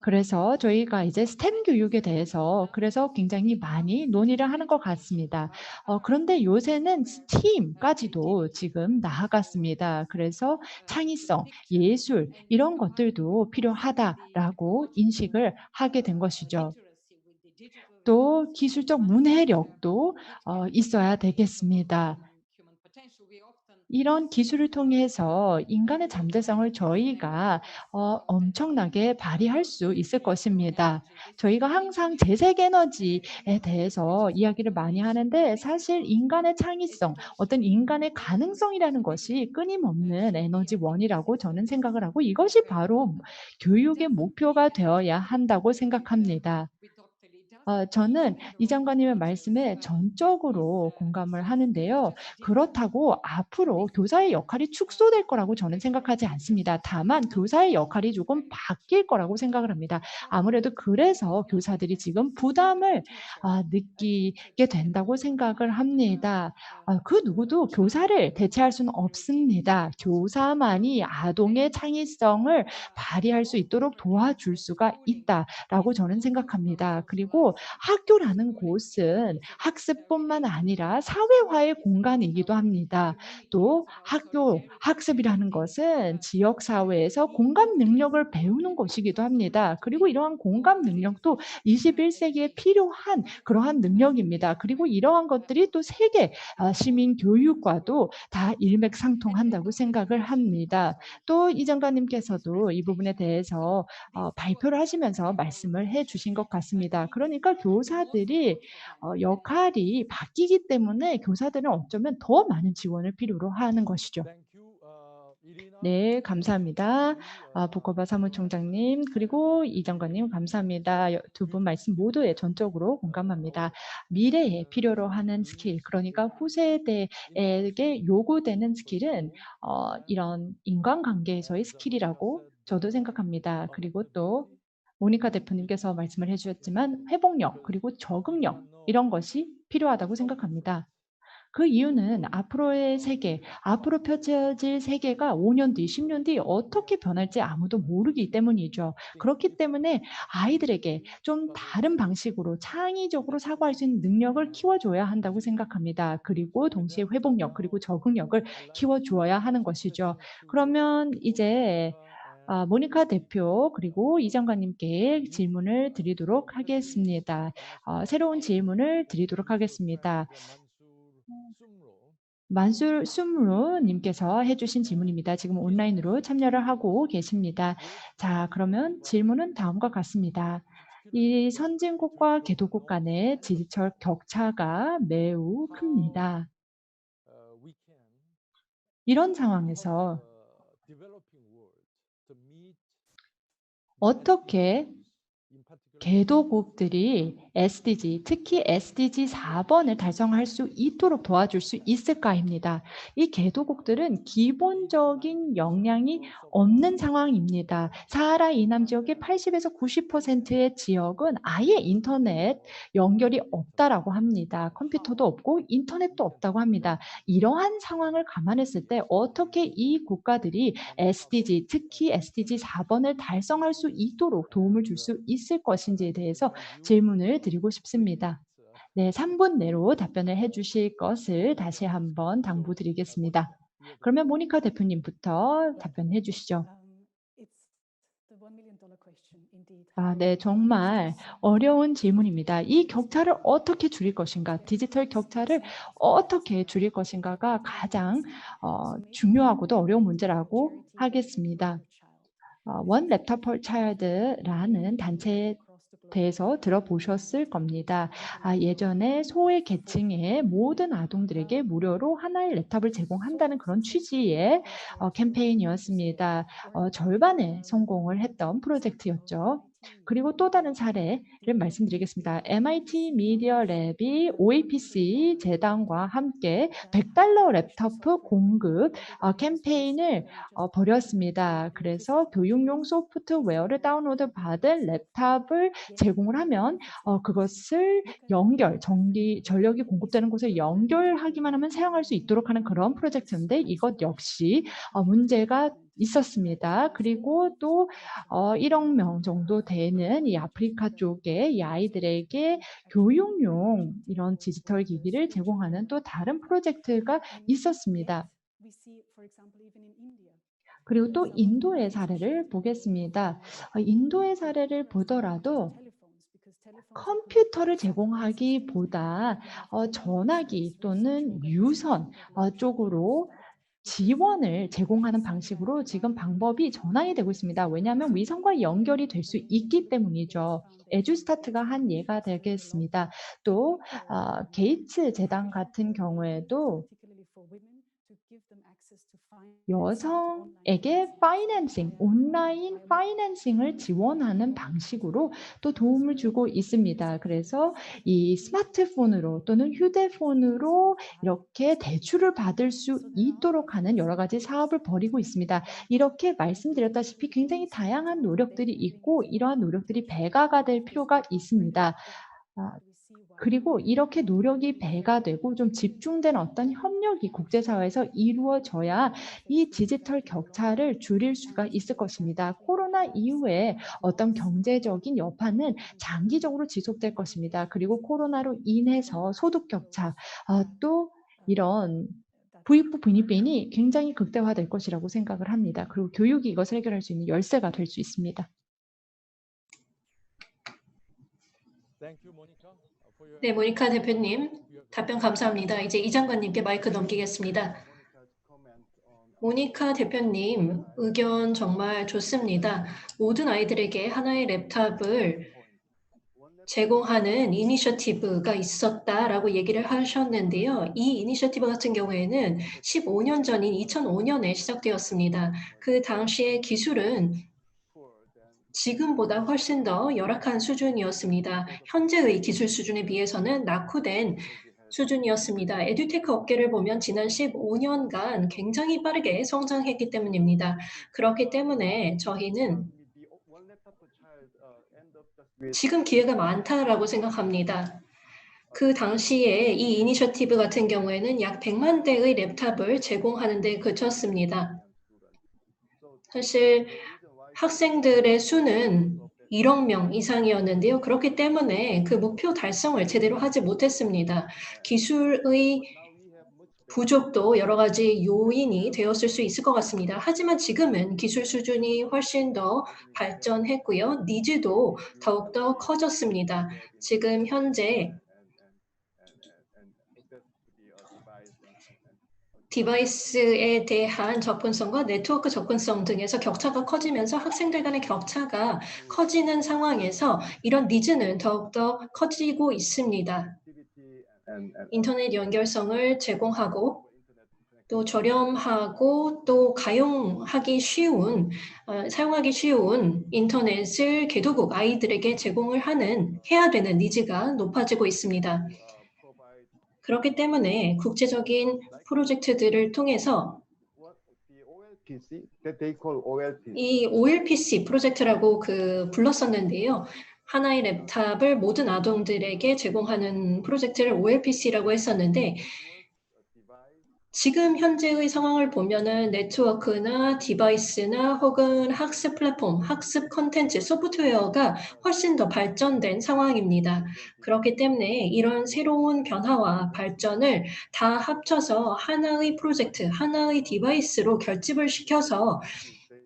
그래서 저희가 이제 스템 교육에 대해서 그래서 굉장히 많이 논의를 하는 것 같습니다. 그런데 요새는 STEAM까지도 지금 나아갔습니다. 그래서 창의성, 예술 이런 것들도 필요하다라고 인식을 하게 된 것이죠. 또 기술적 문해력도 있어야 되겠습니다. 이런 기술을 통해서 인간의 잠재성을 저희가 엄청나게 발휘할 수 있을 것입니다. 저희가 항상 재생 에너지에 대해서 이야기를 많이 하는데 사실 인간의 창의성, 어떤 인간의 가능성이라는 것이 끊임없는 에너지원이라고 저는 생각을 하고 이것이 바로 교육의 목표가 되어야 한다고 생각합니다. 저는 이 장관님의 말씀에 전적으로 공감을 하는데요. 그렇다고 앞으로 교사의 역할이 축소될 거라고 저는 생각하지 않습니다. 다만 교사의 역할이 조금 바뀔 거라고 생각을 합니다. 아무래도 그래서 교사들이 지금 부담을 느끼게 된다고 생각을 합니다. 그 누구도 교사를 대체할 수는 없습니다. 교사만이 아동의 창의성을 발휘할 수 있도록 도와줄 수가 있다라고 저는 생각합니다. 그리고 학교라는 곳은 학습뿐만 아니라 사회화의 공간이기도 합니다. 또 학교, 학습이라는 것은 지역 사회에서 공감 능력을 배우는 것이기도 합니다. 그리고 이러한 공감 능력도 21세기에 필요한 그러한 능력입니다. 그리고 이러한 것들이 또 세계 시민 교육과도 다 일맥상통한다고 생각을 합니다. 또 이 장관님께서도 이 부분에 대해서 발표를 하시면서 말씀을 해 주신 것 같습니다. 그러니까 교사들이 역할이 바뀌기 때문에 교사들은 어쩌면 더 많은 지원을 필요로 하는 것이죠. 네, 감사합니다. 부커바 사무총장님 그리고 이 장관님 감사합니다. 두 분 말씀 모두에 전적으로 공감합니다. 미래에 필요로 하는 스킬, 그러니까 후세대에게 요구되는 스킬은 이런 인간관계에서의 스킬이라고 저도 생각합니다. 그리고 또 모니카 대표님께서 말씀을 해주셨지만 회복력 그리고 적응력 이런 것이 필요하다고 생각합니다. 그 이유는 앞으로의 세계, 앞으로 펼쳐질 세계가 5년 뒤, 10년 뒤 어떻게 변할지 아무도 모르기 때문이죠. 그렇기 때문에 아이들에게 좀 다른 방식으로 창의적으로 사고할 수 있는 능력을 키워줘야 한다고 생각합니다. 그리고 동시에 회복력, 그리고 적응력을 키워주어야 하는 것이죠. 그러면 이제 모니카 대표 그리고 이 장관님께 질문을 드리도록 하겠습니다. 새로운 질문을 드리도록 하겠습니다. 만술 숨루 님께서 해주신 질문입니다. 지금 온라인으로 참여를 하고 계십니다. 자, 그러면 질문은 다음과 같습니다. 이 선진국과 개도국 간의 지지철 격차가 매우 큽니다. 이런 상황에서 어떻게 개도국들이 SDG, 특히 SDG 4번을 달성할 수 있도록 도와줄 수 있을까입니다. 이 개도국들은 기본적인 역량이 없는 상황입니다. 사하라 이남 지역의 80에서 90%의 지역은 아예 인터넷 연결이 없다라고 합니다. 컴퓨터도 없고 인터넷도 없다고 합니다. 이러한 상황을 감안했을 때 어떻게 이 국가들이 SDG, 특히 SDG 4번을 달성할 수 있도록 도움을 줄 수 있을 것인지에 대해서 질문을 드리고 싶습니다. 네, 3분 내로 답변을 해주실 것을 다시 한번 당부드리겠습니다. 그러면 모니카 대표님부터 답변해 주시죠. 네, 정말 어려운 질문입니다. 이 격차를 어떻게 줄일 것인가, 디지털 격차를 어떻게 줄일 것인가가 가장 중요하고도 어려운 문제라고 하겠습니다. One Laptop per Child라는 단체에 대해서 들어보셨을 겁니다. 예전에 소외 계층의 모든 아동들에게 무료로 하나의 랩탑을 제공한다는 그런 취지의 캠페인이었습니다. 절반의 성공을 했던 프로젝트였죠. 그리고 또 다른 사례를 말씀드리겠습니다. MIT 미디어 랩이 OAPC 재단과 함께 $100 랩탑 공급 캠페인을 벌였습니다. 그래서 교육용 소프트웨어를 다운로드 받은 랩탑을 제공을 하면 그것을 전력이 공급되는 곳에 연결하기만 하면 사용할 수 있도록 하는 그런 프로젝트인데 이것 역시 문제가 있었습니다. 그리고 또 1억 명 정도 되는 이 아프리카 쪽에 이 아이들에게 교육용 이런 디지털 기기를 제공하는 또 다른 프로젝트가 있었습니다. 그리고 또 인도의 사례를 보겠습니다. 인도의 사례를 보더라도 컴퓨터를 제공하기보다 전화기 또는 유선 쪽으로 지원을 제공하는 방식으로 지금 방법이 전환이 되고 있습니다. 왜냐하면 위성과 연결이 될 수 있기 때문이죠. 에듀스타트가 한 예가 되겠습니다. 또 게이츠 재단 같은 경우에도 여성에게 파이낸싱, 온라인 파이낸싱을 지원하는 방식으로 또 도움을 주고 있습니다. 그래서 이 스마트폰으로 또는 휴대폰으로 이렇게 대출을 받을 수 있도록 하는 여러 가지 사업을 벌이고 있습니다. 이렇게 말씀드렸다시피 굉장히 다양한 노력들이 있고 이러한 노력들이 배가가 될 필요가 있습니다. 그리고 이렇게 노력이 배가 되고 좀 집중된 어떤 협력이 국제사회에서 이루어져야 이 디지털 격차를 줄일 수가 있을 것입니다. 코로나 이후에 어떤 경제적인 여파는 장기적으로 지속될 것입니다. 그리고 코로나로 인해서 소득 격차, 또 이런 부익부 빈익빈이 굉장히 극대화될 것이라고 생각을 합니다. 그리고 교육이 이것을 해결할 수 있는 열쇠가 될 수 있습니다. 네, 모니카 대표님 답변 감사합니다. 이제 이 장관님께 마이크 넘기겠습니다. 모니카 대표님 의견 정말 좋습니다. 모든 아이들에게 하나의 랩탑을 제공하는 이니셔티브가 있었다라고 얘기를 하셨는데요. 이 이니셔티브 같은 경우에는 15년 전인 2005년에 시작되었습니다. 그 당시의 기술은 지금보다 훨씬 더 열악한 수준이었습니다. 현재의 기술 수준에 비해서는 낙후된 수준이었습니다. 에듀테크 업계를 보면 지난 15년간 굉장히 빠르게 성장했기 때문입니다. 그렇기 때문에 저희는 지금 기회가 많다라고 생각합니다. 그 당시에 이 이니셔티브 같은 경우에는 약 100만 대의 랩탑을 제공하는 데 그쳤습니다. 사실 학생들의 수는 1억 명 이상이었는데요. 그렇기 때문에 그 목표 달성을 제대로 하지 못했습니다. 기술의 부족도 여러 가지 요인이 되었을 수 있을 것 같습니다. 하지만 지금은 기술 수준이 훨씬 더 발전했고요. 니즈도 더욱더 커졌습니다. 지금 현재 디바이스에 대한 접근성과 네트워크 접근성 등에서 격차가 커지면서 학생들 간의 격차가 커지는 상황에서 이런 니즈는 더욱더 커지고 있습니다. 인터넷 연결성을 제공하고 또 저렴하고 또 가용하기 쉬운, 사용하기 쉬운 인터넷을 개도국 아이들에게 제공을 해야 되는 니즈가 높아지고 있습니다. 그렇기 때문에 국제적인 프로젝트들을 통해서 이 OLPC 프로젝트라고 불렀었는데요. 하나의 랩탑을 모든 아동들에게 제공하는 프로젝트를 OLPC라고 했었는데 지금 현재의 상황을 보면은 네트워크나 디바이스나 혹은 학습 플랫폼, 학습 콘텐츠, 소프트웨어가 훨씬 더 발전된 상황입니다. 그렇기 때문에 이런 새로운 변화와 발전을 다 합쳐서 하나의 프로젝트, 하나의 디바이스로 결집을 시켜서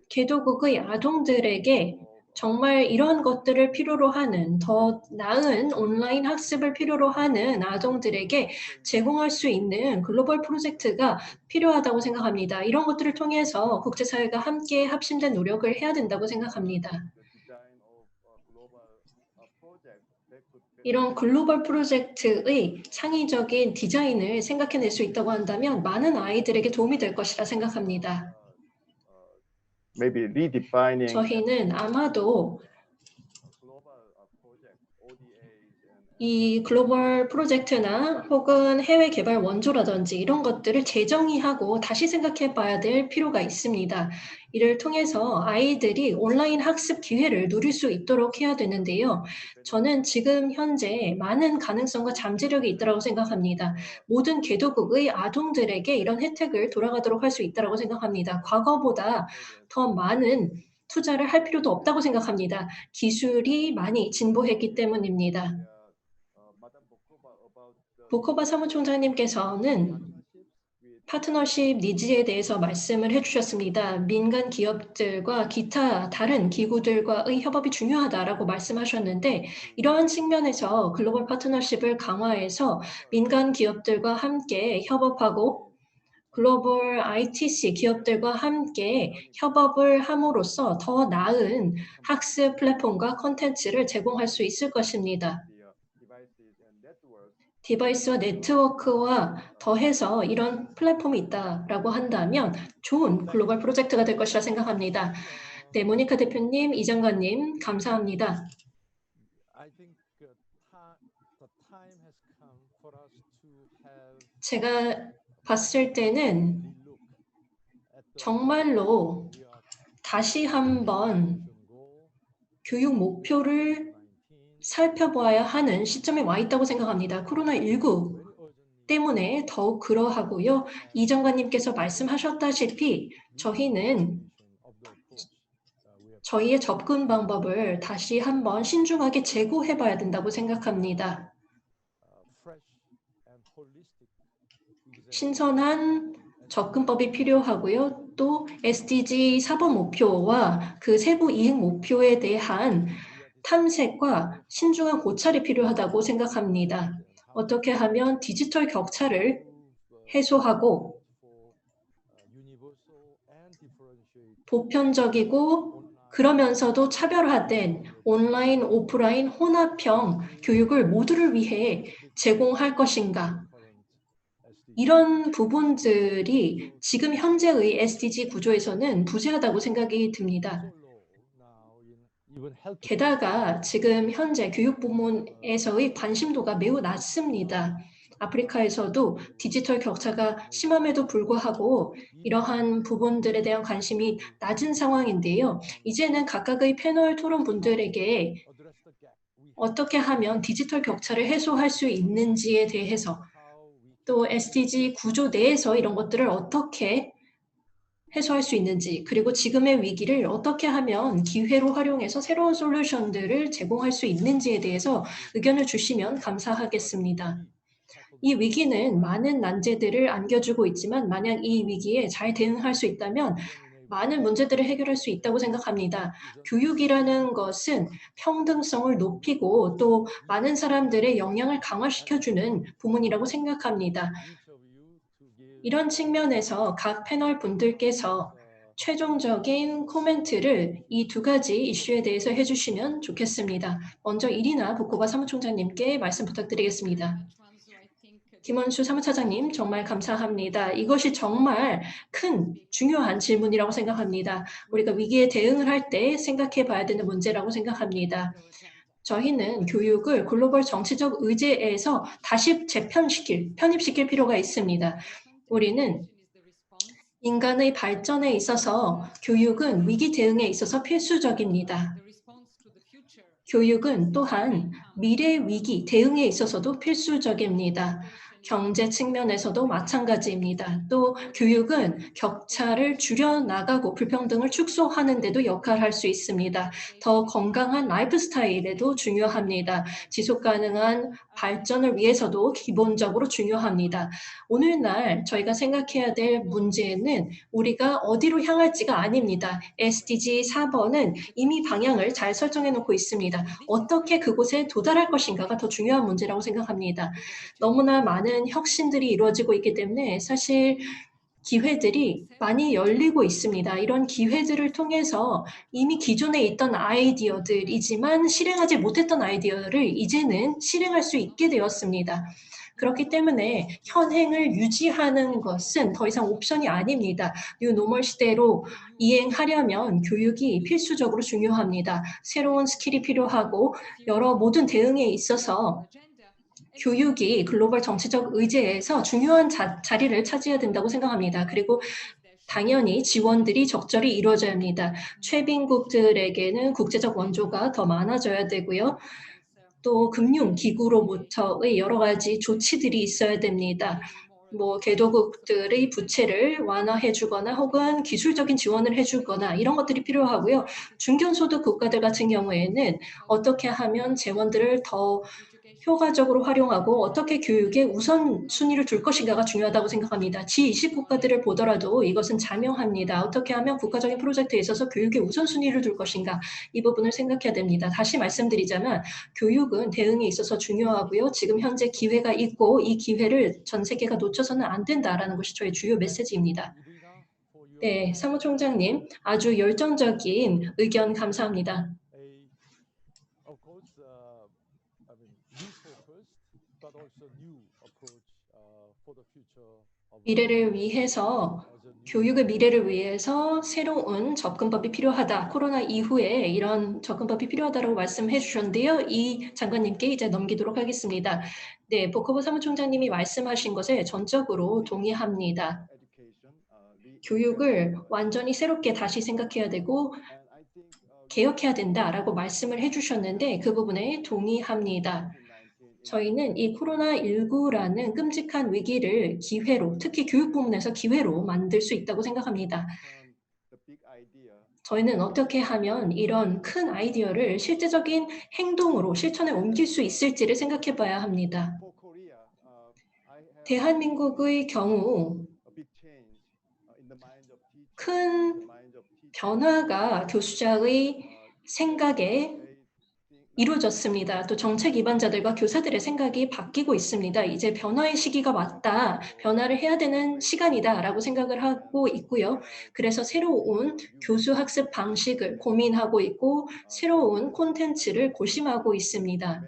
개도국의 아동들에게 정말 이런 것들을 필요로 하는 더 나은 온라인 학습을 필요로 하는 아동들에게 제공할 수 있는 글로벌 프로젝트가 필요하다고 생각합니다. 이런 것들을 통해서 국제사회가 함께 합심된 노력을 해야 된다고 생각합니다. 이런 글로벌 프로젝트의 창의적인 디자인을 생각해낼 수 있다고 한다면 많은 아이들에게 도움이 될 것이라 생각합니다. 저희는 아마도 이 글로벌 프로젝트나 혹은 해외 개발 원조라든지 이런 것들을 재정의하고 다시 생각해 봐야 될 필요가 있습니다. 이를 통해서 아이들이 온라인 학습 기회를 누릴 수 있도록 해야 되는데요. 저는 지금 현재 많은 가능성과 잠재력이 있다고 생각합니다. 모든 개도국의 아동들에게 이런 혜택을 돌아가도록 할 수 있다고 생각합니다. 과거보다 더 많은 투자를 할 필요도 없다고 생각합니다. 기술이 많이 진보했기 때문입니다. 보코바 사무총장님께서는 파트너십 니즈에 대해서 말씀을 해주셨습니다. 민간 기업들과 기타 다른 기구들과의 협업이 중요하다라고 말씀하셨는데 이러한 측면에서 글로벌 파트너십을 강화해서 민간 기업들과 함께 협업하고 글로벌 ITC 기업들과 함께 협업을 함으로써 더 나은 학습 플랫폼과 콘텐츠를 제공할 수 있을 것입니다. 디바이스와 네트워크와 더해서 이런 플랫폼이 있다라고 한다면 좋은 글로벌 프로젝트가 될 것이라 생각합니다. 네, 모니카 대표님, 이장관님, 감사합니다. 제가 봤을 때는 정말로 다시 한번 교육 목표를 살펴봐야 하는 시점에 와 있다고 생각합니다. 코로나19 때문에 더욱 그러하고요. 이 장관님께서 말씀하셨다시피 저희는 저희의 접근 방법을 다시 한번 신중하게 재고해 봐야 된다고 생각합니다. 신선한 접근법이 필요하고요. 또 SDG 4번 목표와 그 세부 이행 목표에 대한 탐색과 신중한 고찰이 필요하다고 생각합니다. 어떻게 하면 디지털 격차를 해소하고 보편적이고 그러면서도 차별화된 온라인, 오프라인, 혼합형 교육을 모두를 위해 제공할 것인가? 이런 부분들이 지금 현재의 SDG 구조에서는 부재하다고 생각이 듭니다. 게다가 지금 현재 교육 부문에서의 관심도가 매우 낮습니다. 아프리카에서도 디지털 격차가 심함에도 불구하고 이러한 부분들에 대한 관심이 낮은 상황인데요. 이제는 각각의 패널 토론분들에게 어떻게 하면 디지털 격차를 해소할 수 있는지에 대해서 또 SDG 구조 내에서 이런 것들을 어떻게 해소할 수 있는지, 그리고 지금의 위기를 어떻게 하면 기회로 활용해서 새로운 솔루션들을 제공할 수 있는지에 대해서 의견을 주시면 감사하겠습니다. 이 위기는 많은 난제들을 안겨주고 있지만 만약 이 위기에 잘 대응할 수 있다면 많은 문제들을 해결할 수 있다고 생각합니다. 교육이라는 것은 평등성을 높이고 또 많은 사람들의 역량을 강화시켜주는 부문이라고 생각합니다. 이런 측면에서 각 패널 분들께서 최종적인 코멘트를 이 두 가지 이슈에 대해서 해주시면 좋겠습니다. 먼저 이리나 부코바 사무총장님께 말씀 부탁드리겠습니다. 김원수 사무차장님 정말 감사합니다. 이것이 정말 큰 중요한 질문이라고 생각합니다. 우리가 위기에 대응을 할 때 생각해 봐야 되는 문제라고 생각합니다. 저희는 교육을 글로벌 정치적 의제에서 다시 편입시킬 필요가 있습니다. 우리는 인간의 발전에 있어서 교육은 위기 대응에 있어서 필수적입니다. 교육은 또한 미래 위기 대응에 있어서도 필수적입니다. 경제 측면에서도 마찬가지입니다. 또 교육은 격차를 줄여나가고 불평등을 축소하는 데도 역할할 수 있습니다. 더 건강한 라이프 스타일에도 중요합니다. 지속 가능한 발전을 위해서도 기본적으로 중요합니다. 오늘날 저희가 생각해야 될 문제는 우리가 어디로 향할지가 아닙니다. SDG 4번은 이미 방향을 잘 설정해 놓고 있습니다. 어떻게 그곳에 도달할 것인가가 더 중요한 문제라고 생각합니다. 너무나 많은 혁신들이 이루어지고 있기 때문에 사실 기회들이 많이 열리고 있습니다. 이런 기회들을 통해서 이미 기존에 있던 아이디어들이지만 실행하지 못했던 아이디어를 이제는 실행할 수 있게 되었습니다. 그렇기 때문에 현행을 유지하는 것은 더 이상 옵션이 아닙니다. 뉴노멀 시대로 이행하려면 교육이 필수적으로 중요합니다. 새로운 스킬이 필요하고 여러 모든 대응에 있어서 교육이 글로벌 정치적 의제에서 중요한 자리를 차지해야 된다고 생각합니다. 그리고 당연히 지원들이 적절히 이루어져야 합니다. 최빈국들에게는 국제적 원조가 더 많아져야 되고요. 또 금융기구로부터의 여러 가지 조치들이 있어야 됩니다. 개도국들의 부채를 완화해 주거나 혹은 기술적인 지원을 해 주거나 이런 것들이 필요하고요. 중견소득 국가들 같은 경우에는 어떻게 하면 재원들을 더 효과적으로 활용하고 어떻게 교육에 우선순위를 둘 것인가가 중요하다고 생각합니다. G20 국가들을 보더라도 이것은 자명합니다. 어떻게 하면 국가적인 프로젝트에 있어서 교육에 우선순위를 둘 것인가 이 부분을 생각해야 됩니다. 다시 말씀드리자면 교육은 대응에 있어서 중요하고요. 지금 현재 기회가 있고 이 기회를 전 세계가 놓쳐서는 안 된다라는 것이 저의 주요 메시지입니다. 네, 사무총장님 아주 열정적인 의견 감사합니다. 미래를 위해서 교육의 미래를 위해서 새로운 접근법이 필요하다. 코로나 이후에 이런 접근법이 필요하다고 말씀해 주셨는데요. 이 장관님께 이제 넘기도록 하겠습니다. 네, 보커버 사무총장님이 말씀하신 것에 전적으로 동의합니다. 교육을 완전히 새롭게 다시 생각해야 되고 개혁해야 된다라고 말씀을 해주셨는데 그 부분에 동의합니다. 저희는 이 코로나19라는 끔찍한 위기를 기회로, 특히 교육 부문에서 기회로 만들 수 있다고 생각합니다. 저희는 어떻게 하면 이런 큰 아이디어를 실제적인 행동으로 실천에 옮길 수 있을지를 생각해 봐야 합니다. 대한민국의 경우 큰 변화가 교수자의 생각에 이루어졌습니다. 또 정책 위반자들과 교사들의 생각이 바뀌고 있습니다. 이제 변화의 시기가 왔다. 변화를 해야 되는 시간이다라고 생각을 하고 있고요. 그래서 새로운 교수 학습 방식을 고민하고 있고 새로운 콘텐츠를 고심하고 있습니다.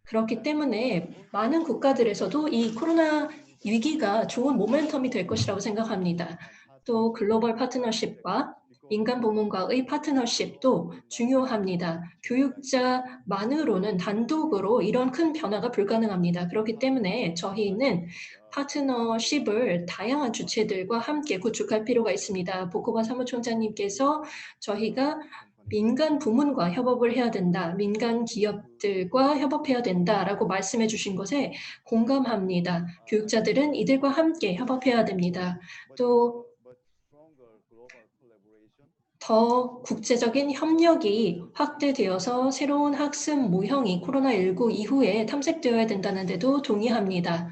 그렇기 때문에 많은 국가들에서도 이 코로나 위기가 좋은 모멘텀이 될 것이라고 생각합니다. 또 글로벌 파트너십과 민간 부문과의 파트너십도 중요합니다. 교육자만으로는 단독으로 이런 큰 변화가 불가능합니다. 그렇기 때문에 저희는 파트너십을 다양한 주체들과 함께 구축할 필요가 있습니다. 보코바 사무총장님께서 저희가 민간 부문과 협업을 해야 된다, 민간 기업들과 협업해야 된다라고 말씀해 주신 것에 공감합니다. 교육자들은 이들과 함께 협업해야 됩니다. 또 더 국제적인 협력이 확대되어서 새로운 학습 모형이 코로나19 이후에 탐색되어야 된다는 데도 동의합니다.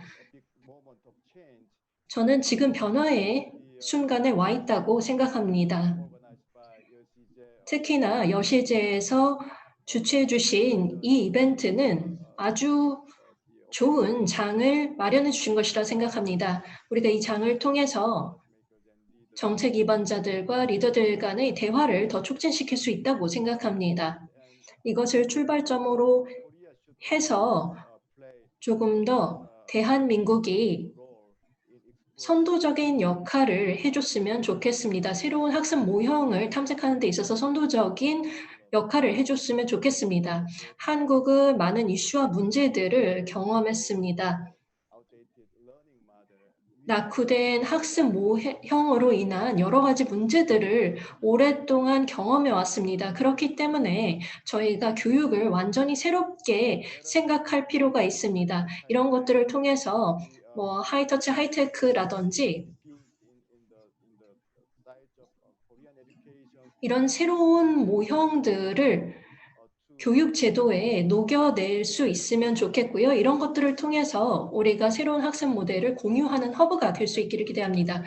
저는 지금 변화의 순간에 와 있다고 생각합니다. 특히나 여시제에서 주최해 주신 이 이벤트는 아주 좋은 장을 마련해 주신 것이라 생각합니다. 우리가 이 장을 통해서 정책 위반자들과 리더들 간의 대화를 더 촉진시킬 수 있다고 생각합니다. 이것을 출발점으로 해서 조금 더 대한민국이 선도적인 역할을 해줬으면 좋겠습니다. 새로운 학습 모형을 탐색하는 데 있어서 선도적인 역할을 해줬으면 좋겠습니다. 한국은 많은 이슈와 문제들을 경험했습니다. 낙후된 학습 모형으로 인한 여러 가지 문제들을 오랫동안 경험해 왔습니다. 그렇기 때문에 저희가 교육을 완전히 새롭게 생각할 필요가 있습니다. 이런 것들을 통해서 하이터치, 하이테크라든지 이런 새로운 모형들을 교육 제도에 녹여낼 수 있으면 좋겠고요. 이런 것들을 통해서 우리가 새로운 학습 모델을 공유하는 허브가 될 수 있기를 기대합니다.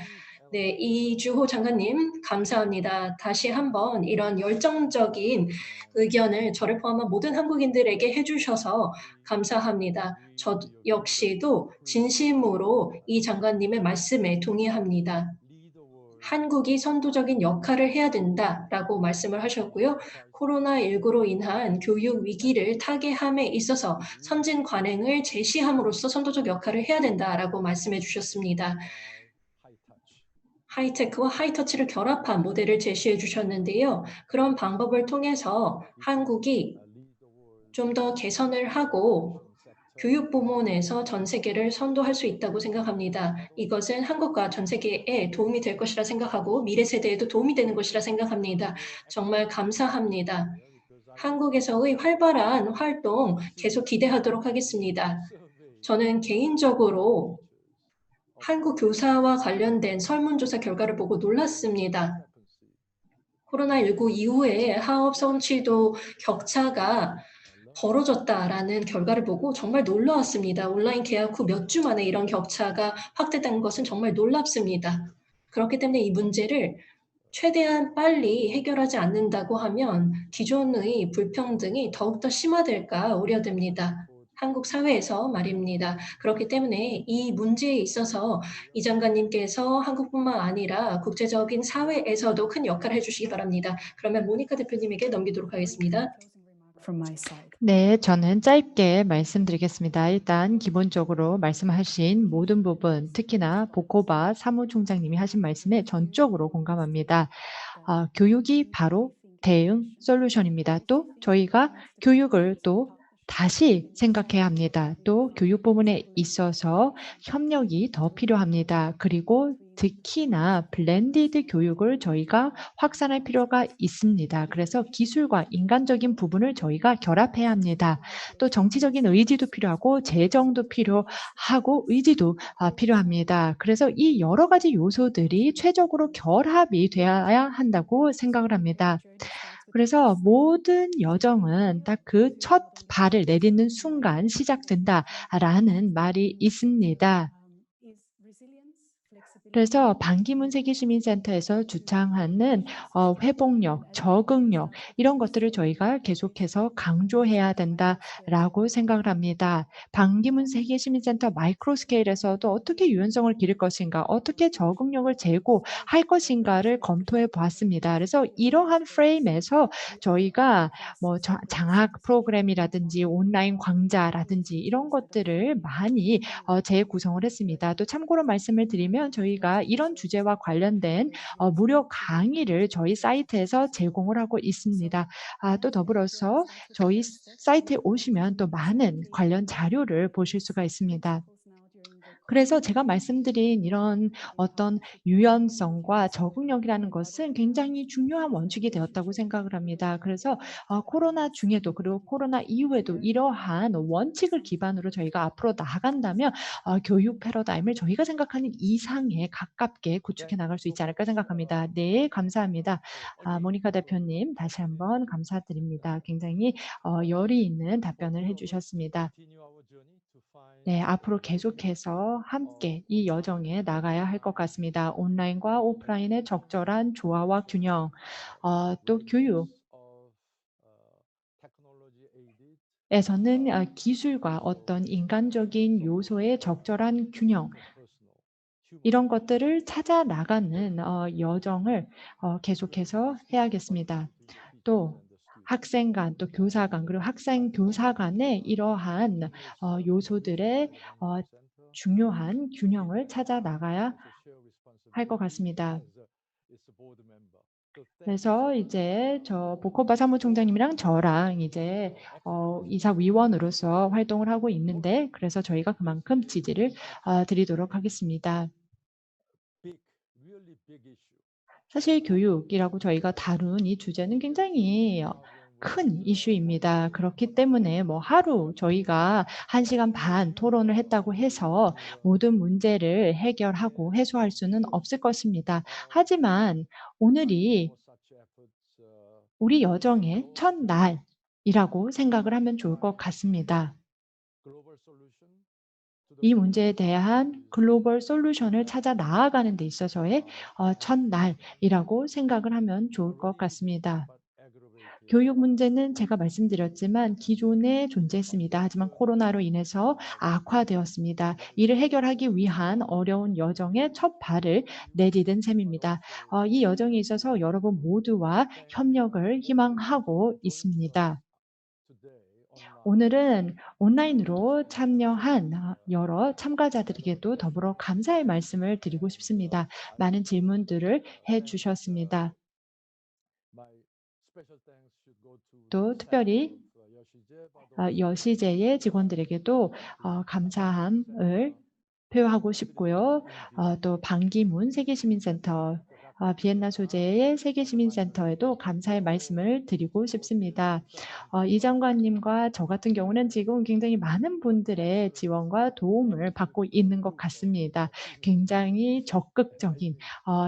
네, 이주호 장관님 감사합니다. 다시 한번 이런 열정적인 의견을 저를 포함한 모든 한국인들에게 해주셔서 감사합니다. 저 역시도 진심으로 이 장관님의 말씀에 동의합니다. 한국이 선도적인 역할을 해야 된다라고 말씀을 하셨고요. 코로나19로 인한 교육 위기를 타개함에 있어서 선진 관행을 제시함으로써 선도적 역할을 해야 된다라고 말씀해 주셨습니다. 하이테크와 하이터치를 결합한 모델을 제시해 주셨는데요. 그런 방법을 통해서 한국이 좀 더 개선을 하고 교육 부문에서 전 세계를 선도할 수 있다고 생각합니다. 이것은 한국과 전 세계에 도움이 될 것이라 생각하고 미래 세대에도 도움이 되는 것이라 생각합니다. 정말 감사합니다. 한국에서의 활발한 활동 계속 기대하도록 하겠습니다. 저는 개인적으로 한국 교사와 관련된 설문조사 결과를 보고 놀랐습니다. 코로나19 이후에 학업 성취도 격차가 벌어졌다라는 결과를 보고 정말 놀라웠습니다. 온라인 개학 후 몇 주 만에 이런 격차가 확대된 것은 정말 놀랍습니다. 그렇기 때문에 이 문제를 최대한 빨리 해결하지 않는다고 하면 기존의 불평등이 더욱더 심화될까 우려됩니다. 한국 사회에서 말입니다. 그렇기 때문에 이 문제에 있어서 이 장관님께서 한국뿐만 아니라 국제적인 사회에서도 큰 역할을 해주시기 바랍니다. 그러면 모니카 대표님에게 넘기도록 하겠습니다. from my side. 네, 저는 짧게 말씀드리겠습니다. 일단 기본적으로 말씀하신 모든 부분, 특히나 보코바 사무총장님이 하신 말씀에 전적으로 공감합니다. 교육이 바로 대응 솔루션입니다. 또 저희가 교육을 또 다시 생각해야 합니다. 또 교육 부분에 있어서 협력이 더 필요합니다. 그리고 특히나 블렌디드 교육을 저희가 확산할 필요가 있습니다. 그래서 기술과 인간적인 부분을 저희가 결합해야 합니다. 또 정치적인 의지도 필요하고 재정도 필요하고 의지도 필요합니다. 그래서 이 여러 가지 요소들이 최적으로 결합이 되어야 한다고 생각을 합니다. 그래서 모든 여정은 딱 그 첫 발을 내딛는 순간 시작된다라는 말이 있습니다. 그래서 반기문 세계시민센터에서 주창하는 회복력, 적응력 이런 것들을 저희가 계속해서 강조해야 된다라고 생각을 합니다. 반기문 세계시민센터 마이크로 스케일에서도 어떻게 유연성을 기를 것인가, 어떻게 적응력을 제고할 것인가를 검토해 보았습니다. 그래서 이러한 프레임에서 저희가 뭐 장학 프로그램이라든지 온라인 강좌라든지 이런 것들을 많이 재구성을 했습니다. 또 참고로 말씀을 드리면 저희가 이런 주제와 관련된 무료 강의를 저희 사이트에서 제공을 하고 있습니다. 또 더불어서 저희 사이트에 오시면 또 많은 관련 자료를 보실 수가 있습니다. 그래서 제가 말씀드린 이런 어떤 유연성과 적응력이라는 것은 굉장히 중요한 원칙이 되었다고 생각을 합니다. 그래서 코로나 중에도 그리고 코로나 이후에도 이러한 원칙을 기반으로 저희가 앞으로 나아간다면 교육 패러다임을 저희가 생각하는 이상에 가깝게 구축해 나갈 수 있지 않을까 생각합니다. 네, 감사합니다. 모니카 대표님 다시 한번 감사드립니다. 굉장히 열의 있는 답변을 해주셨습니다. 네, 앞으로 계속해서 함께 이 여정에 나가야 할 것 같습니다. 온라인과 오프라인의 적절한 조화와 균형, 또 교육에서는 기술과 어떤 인간적인 요소의 적절한 균형, 이런 것들을 찾아 나가는 여정을 계속해서 해야겠습니다. 또 학생 간, 또 교사 간, 그리고 학생 교사 간의 이러한 요소들의 중요한 균형을 찾아 나가야 할 것 같습니다. 그래서 이제 저 보코바 사무총장님이랑 저랑 이제 이사위원으로서 활동을 하고 있는데, 그래서 저희가 그만큼 지지를 드리도록 하겠습니다. 사실 교육이라고 저희가 다룬 이 주제는 굉장히 큰 이슈입니다. 그렇기 때문에 뭐 하루 저희가 1시간 반 토론을 했다고 해서 모든 문제를 해결하고 해소할 수는 없을 것입니다. 하지만 오늘이 우리 여정의 첫날이라고 생각을 하면 좋을 것 같습니다. 이 문제에 대한 글로벌 솔루션을 찾아 나아가는 데 있어서의 첫날이라고 생각을 하면 좋을 것 같습니다. 교육 문제는 제가 말씀드렸지만 기존에 존재했습니다. 하지만 코로나로 인해서 악화되었습니다. 이를 해결하기 위한 어려운 여정의 첫 발을 내디딘 셈입니다. 이 여정에 있어서 여러분 모두와 협력을 희망하고 있습니다. 오늘은 온라인으로 참여한 여러 참가자들에게도 더불어 감사의 말씀을 드리고 싶습니다. 많은 질문들을 해주셨습니다. 또 특별히 여시제의 직원들에게도 감사함을 표하고 싶고요. 또 반기문 세계시민센터, 비엔나 소재의 세계시민센터에도 감사의 말씀을 드리고 싶습니다. 이 장관님과 저 같은 경우는 지금 굉장히 많은 분들의 지원과 도움을 받고 있는 것 같습니다. 굉장히 적극적인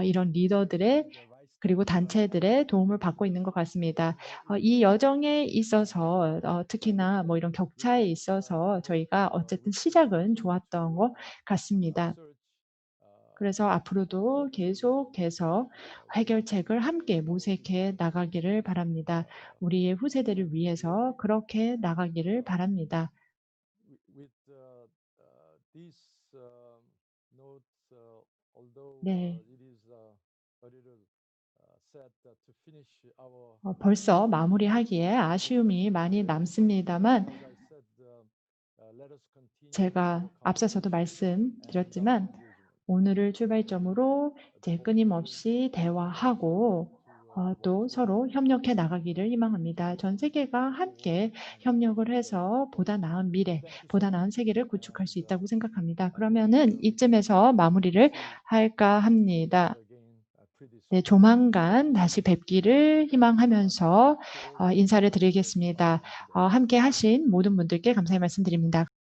이런 리더들의 그리고 단체들의 도움을 받고 있는 것 같습니다. 이 여정에 있어서 특히나 뭐 이런 격차에 있어서 저희가 어쨌든 시작은 좋았던 것 같습니다. 그래서 앞으로도 계속해서 해결책을 함께 모색해 나가기를 바랍니다. 우리의 후세대를 위해서 그렇게 나가기를 바랍니다. 네. 벌써 마무리하기에 아쉬움이 많이 남습니다만 제가 앞서서도 말씀드렸지만 오늘을 출발점으로 이제 끊임없이 대화하고 또 서로 협력해 나가기를 희망합니다. 전 세계가 함께 협력을 해서 보다 나은 미래, 보다 나은 세계를 구축할 수 있다고 생각합니다. 그러면은 이쯤에서 마무리를 할까 합니다. 네, 조만간 다시 뵙기를 희망하면서 인사를 드리겠습니다. 함께 하신 모든 분들께 감사의 말씀드립니다.